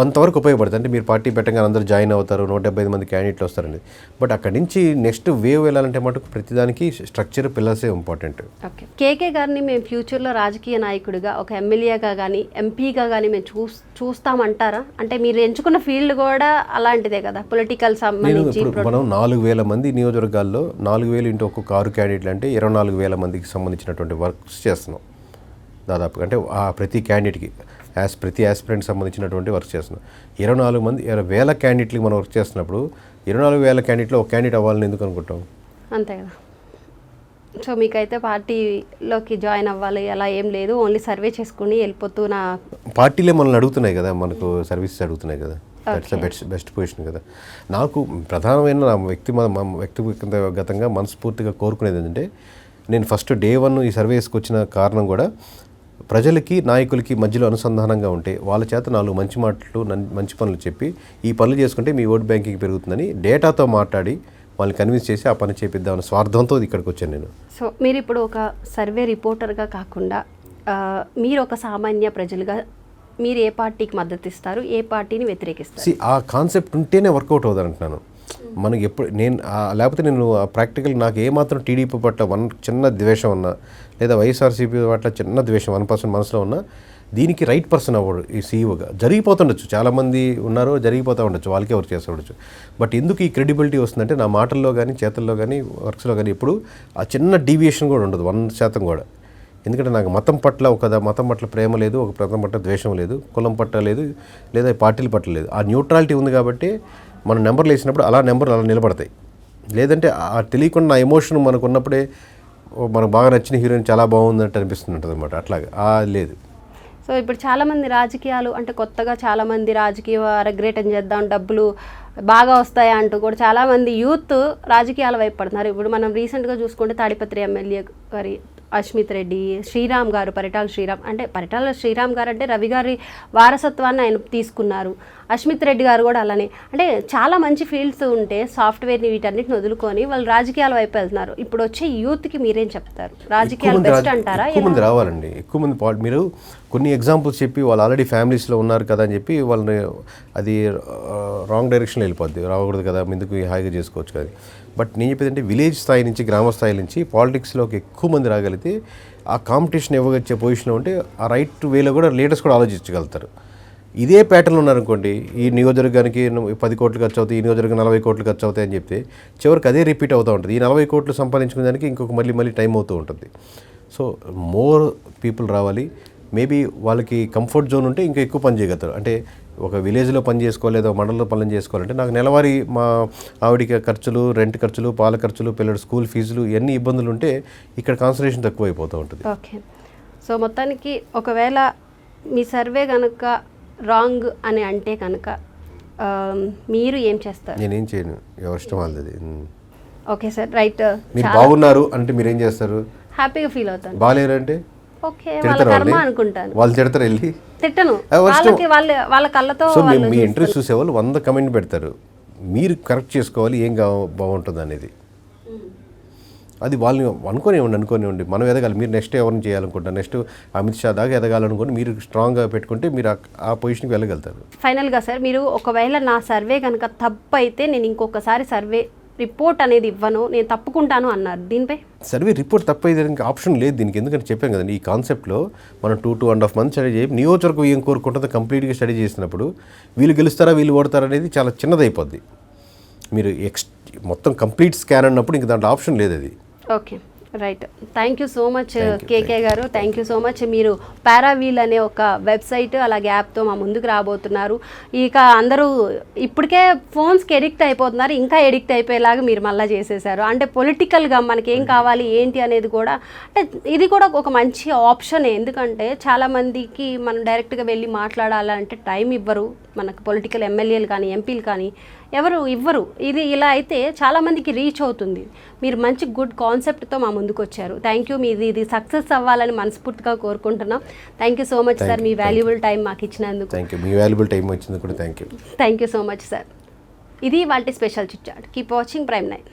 అంతవరకు ఉపయోగపడుతుంది. అంటే మీరు పార్టీ పెట్టగానే అందరూ జాయిన్ అవుతారు, 175 మంది క్యాండిడేట్లు వస్తారండి. బట్ అక్కడి నుంచి నెక్స్ట్ వేవ్ వెళ్ళాలంటే మటుకు ప్రతిదానికి స్ట్రక్చర్, పిల్లర్సే ఇంపార్టెంట్. ఓకే, కేకే గారిని మేము ఫ్యూచర్లో రాజకీయ నాయకుడిగా, ఒక ఎమ్మెల్యేగా కానీ ఎంపీగా కానీ మేము చూస్తామంటారా? అంటే మీరు ఎంచుకున్న ఫీల్డ్ కూడా అలాంటిదే కదా, పొలిటికల్ సంబంధించి. మనం 4,000 మంది నియోజకవర్గాల్లో 4,000 ఇంటూ ఒక్కొక్క 6 క్యాండిడేట్లు అంటే 24,000 మందికి సంబంధించినటువంటి వర్క్స్ చేస్తున్నాం దాదాపుగా. అంటే ఆ ప్రతి క్యాండిడేట్కి ప్రతి యాస్పిరెంట్ సంబంధించినటువంటి వర్క్ చేస్తున్నాం. 24,000 క్యాండిడేట్లకి మనం వర్క్ చేస్తున్నప్పుడు 24,000 క్యాండిడేట్లో ఒక క్యాండిడేట్ అవ్వాలని ఎందుకు అనుకుంటాం? అంతే కదా. సో మీకైతే పార్టీలోకి జాయిన్ అవ్వాలి అలా ఏం లేదు, ఓన్లీ సర్వే చేసుకుని వెళ్ళిపోతూ నా పార్టీలే మనల్ని అడుగుతున్నాయి కదా, మనకు సర్వీసెస్ అడుగుతున్నాయి కదా. దట్స్ బెస్ట్ పొజిషన్ కదా. నాకు ప్రధానమైన నా వ్యక్తిగతంగా మనస్ఫూర్తిగా కోరుకునేది ఏంటంటే, నేను ఫస్ట్ డే 1 ఈ సర్వేస్కి వచ్చిన కారణం కూడా ప్రజలకి, నాయకులకి మధ్యలో అనుసంధానంగా ఉంటే వాళ్ళ చేత 4 మంచి మాటలు, మంచి పనులు చెప్పి ఈ పనులు చేసుకుంటే మీ ఓట్ బ్యాంకింగ్ పెరుగుతుందని డేటాతో మాట్లాడి వాళ్ళని కన్విన్స్ చేసి ఆ పని చేపిద్దామని స్వార్థంతో ఇక్కడికి వచ్చాను నేను. సో మీరు ఇప్పుడు ఒక సర్వే రిపోర్టర్గా కాకుండా మీరు ఒక సామాన్య ప్రజలుగా మీరు ఏ పార్టీకి మద్దతు ఇస్తారు, ఏ పార్టీని వ్యతిరేకిస్తారు? ఆ కాన్సెప్ట్ ఉంటేనే వర్కౌట్ అవుతుంది అంటున్నాను. మనకి ఎప్పుడు లేకపోతే నేను ప్రాక్టికల్ నాకు ఏమాత్రం టీడీపీ పట్ల చిన్న ద్వేషం ఉన్నా, లేదా వైఎస్ఆర్సీపీ పట్ల చిన్న ద్వేషం 1% మనసులో ఉన్నా, దీనికి రైట్ పర్సన్ అవ్వడు ఈ సీఈఓగా. జరిగిపోతుండొచ్చు, చాలామంది ఉన్నారు, జరిగిపోతూ ఉండొచ్చు, వాళ్ళకే వర్క్ చేస్తూ ఉండొచ్చు. బట్ ఎందుకు ఈ క్రెడిబిలిటీ వస్తుందంటే నా మాటల్లో కానీ, చేతల్లో కానీ, వర్క్స్లో కానీ ఎప్పుడు ఆ చిన్న డీవియేషన్ కూడా ఉండదు, 1% కూడా. ఎందుకంటే నాకు మతం పట్ల ప్రేమ లేదు, ఒక మతం పట్ల ద్వేషం లేదు, కులం పట్ల లేదు, లేదా పార్టీల పట్ల లేదు. ఆ న్యూట్రాలిటీ ఉంది కాబట్టి మనం నెంబర్లు వేసినప్పుడు నెంబర్లు అలా నిలబడతాయి. లేదంటే ఆ తెలియకుండా నా ఎమోషన్ మనకు ఉన్నప్పుడే మనకు బాగా నచ్చిన హీరోయిన్ చాలా బాగుందంటే అనిపిస్తుంటుంది అనమాట. అట్లాగా లేదు. సో ఇప్పుడు చాలామంది రాజకీయాలు అంటే కొత్తగా చాలామంది రాజకీయ అరగ్రేటం చేద్దాం, డబ్బులు బాగా వస్తాయి అంటూ కూడా చాలామంది యూత్ రాజకీయాల వైపు పడుతున్నారు. ఇప్పుడు మనం రీసెంట్గా చూసుకుంటే తాడిపత్రి ఎమ్మెల్యే గారి అశ్మిత్ రెడ్డి, శ్రీరామ్ గారు, పరిటాల శ్రీరామ్ గారు అంటే రవి గారి వారసత్వాన్ని ఆయన తీసుకున్నారు. అశ్మిత్ రెడ్డి గారు కూడా అలానే, అంటే చాలా మంచి ఫీల్డ్స్ ఉంటే సాఫ్ట్వేర్ని వీటన్నిటిని వదులుకొని వాళ్ళు రాజకీయాల వైపు వెళ్తున్నారు. ఇప్పుడు వచ్చే యూత్కి మీరేం చెప్తారు? రాజకీయాలు బెస్ట్ అంటారా? ఎక్కువ మంది రావాలండి, ఎక్కువ మంది మీరు కొన్ని ఎగ్జాంపుల్స్ చెప్పి వాళ్ళు ఆల్రెడీ ఫ్యామిలీస్లో ఉన్నారు కదా అని చెప్పి వాళ్ళని అది రాంగ్ డైరెక్షన్లో వెళ్ళిపోద్ది, రాకూడదు కదా, ఎందుకు హాయిగా చేసుకోవచ్చు కదా. బట్ నేను చెప్పేది అంటే విలేజ్ స్థాయి నుంచి, గ్రామ స్థాయి నుంచి పాలిటిక్స్లోకి ఎక్కువ మంది రాగలిగితే ఆ కాంపిటీషన్ ఇవ్వగచ్చే పొజిషన్లో ఉంటే ఆ రైట్ వేలో కూడా లీడర్స్ కూడా ఆలోచించగలుగుతారు. ఇదే ప్యాటర్న్ ఉన్నారనుకోండి, ఈ నియోజకవర్గానికి 10 కోట్లు ఖర్చు అవుతాయి, ఈ నియోజకవర్గం 40 కోట్లు ఖర్చు అవుతాయి అని చెప్తే చివరికి అదే రిపీట్ అవుతూ ఉంటుంది. ఈ 40 కోట్లు సంపాదించుకునే దానికి ఇంకొక మళ్ళీ టైం అవుతూ ఉంటుంది. సో మోర్ పీపుల్ రావాలి. మేబీ వాళ్ళకి కంఫర్ట్ జోన్ ఉంటే ఇంకా ఎక్కువ పని చేయగలుగుతారు. అంటే ఒక విలేజ్లో పని చేసుకోవాలి, లేదా మండలంలో పనులు చేసుకోవాలంటే నాకు నెలవారీ మా ఆవిడికి ఖర్చులు, రెంట్ ఖర్చులు, పాల ఖర్చులు, పిల్లల స్కూల్ ఫీజులు ఇవన్నీ ఇబ్బందులు ఉంటే ఇక్కడ కాన్సన్ట్రేషన్ తక్కువ అయిపోతూ ఉంటుంది. ఓకే, సో మొత్తానికి ఒకవేళ మీ సర్వే కనుక రాంగ్ అని అంటే కనుక మీరు ఏం చేస్తారు? నేనేం చేయను, ఎవరిష్టం వాళ్ళది. Okay sir, right. మీరు బాగున్నారు అంటే మీరేం చేస్తారు? హ్యాపీగా ఫీల్ అవుతాను. బాగాలేరు అంటే ఓకే, వాళ్ళ కర్మ అనుకుంటాను. వాళ్ళు తిడతారు, వెళ్ళి తిట్టను. వాళ్ళ కళ్ళతో సో మీ ఇంట్రెస్ట్ చూసేవాళ్ళు 100 కమెంట్ పెడతారు, మీరు కరెక్ట్ చేసుకోవాలి ఏం బాగుంటుంది అనేది. అది వాళ్ళని అనుకోనివ్వండి, మనం ఎదగాలి. మీరు నెక్స్ట్ ఎవరిని చేయాలనుకుంటారు, నెక్స్ట్ అమిత్ షా దాకా ఎదగాలనుకుంటే మీరు స్ట్రాంగ్గా పెట్టుకుంటే మీరు ఆ పొజిషన్కి వెళ్ళగలుగుతారు. ఫైనల్గా సార్, మీరు ఒకవేళ నా సర్వే కనుక తప్పు అయితే నేను ఇంకొకసారి సర్వే రిపోర్ట్ అనేది ఇవ్వను, నేను తప్పుకుంటాను అన్నారు. దీనిపై సర్వే రిపోర్ట్ తప్ప ఇంకా ఆప్షన్ లేదు దీనికి. ఎందుకంటే చెప్పాను కదండి, ఈ కాన్సెప్ట్లో మనం 2.5 months స్టడీ చేసి నియోజకవర్గం ఏం కోరుకుంటుందో కంప్లీట్గా స్టడీ చేసినప్పుడు వీళ్ళు గెలుస్తారా వీళ్ళు ఓడతారా అనేది చాలా చిన్నదైపోద్ది. మీరు మొత్తం కంప్లీట్ స్కాన్ అన్నప్పుడు ఇంక దాంట్లో ఆప్షన్ లేదు అది. Okay, right. Thank you so much KK గారు, థ్యాంక్ యూ సో మచ్. మీరు పారావీల్ అనే ఒక వెబ్సైట్ అలాగే యాప్తో మా ముందుకు రాబోతున్నారు. ఇక అందరూ ఇప్పటికే ఫోన్స్కి ఎడిక్ట్ అయిపోతున్నారు, ఇంకా ఎడిక్ట్ అయిపోయేలాగా మీరు మళ్ళీ చేసేసారు. అంటే పొలిటికల్గా మనకి ఏం కావాలి ఏంటి అనేది కూడా, అంటే ఇది కూడా ఒక మంచి ఆప్షనే. ఎందుకంటే చాలామందికి మనం డైరెక్ట్గా వెళ్ళి మాట్లాడాలంటే టైం ఇవ్వరు మనకు, పొలిటికల్ ఎమ్మెల్యేలు కానీ ఎంపీలు కానీ ఎవరు ఇవ్వరు. ఇది ఇలా అయితే చాలామందికి రీచ్ అవుతుంది. మీరు మంచి గుడ్ కాన్సెప్ట్తో మా ముందుకు వచ్చారు. Thank you. ఇది సక్సెస్ అవ్వాలని మనస్ఫూర్తిగా కోరుకుంటున్నాం. Thank you so much sir, మీ వాల్యుబుల్ టైం మాకు ఇచ్చినందుకు. థ్యాంక్ యూ, మీ వాల్యుబుల్ టైం వచ్చింది కూడా thank you. Thank you so much sir. ఇది వాటి special chit chat. Keep watching Prime9.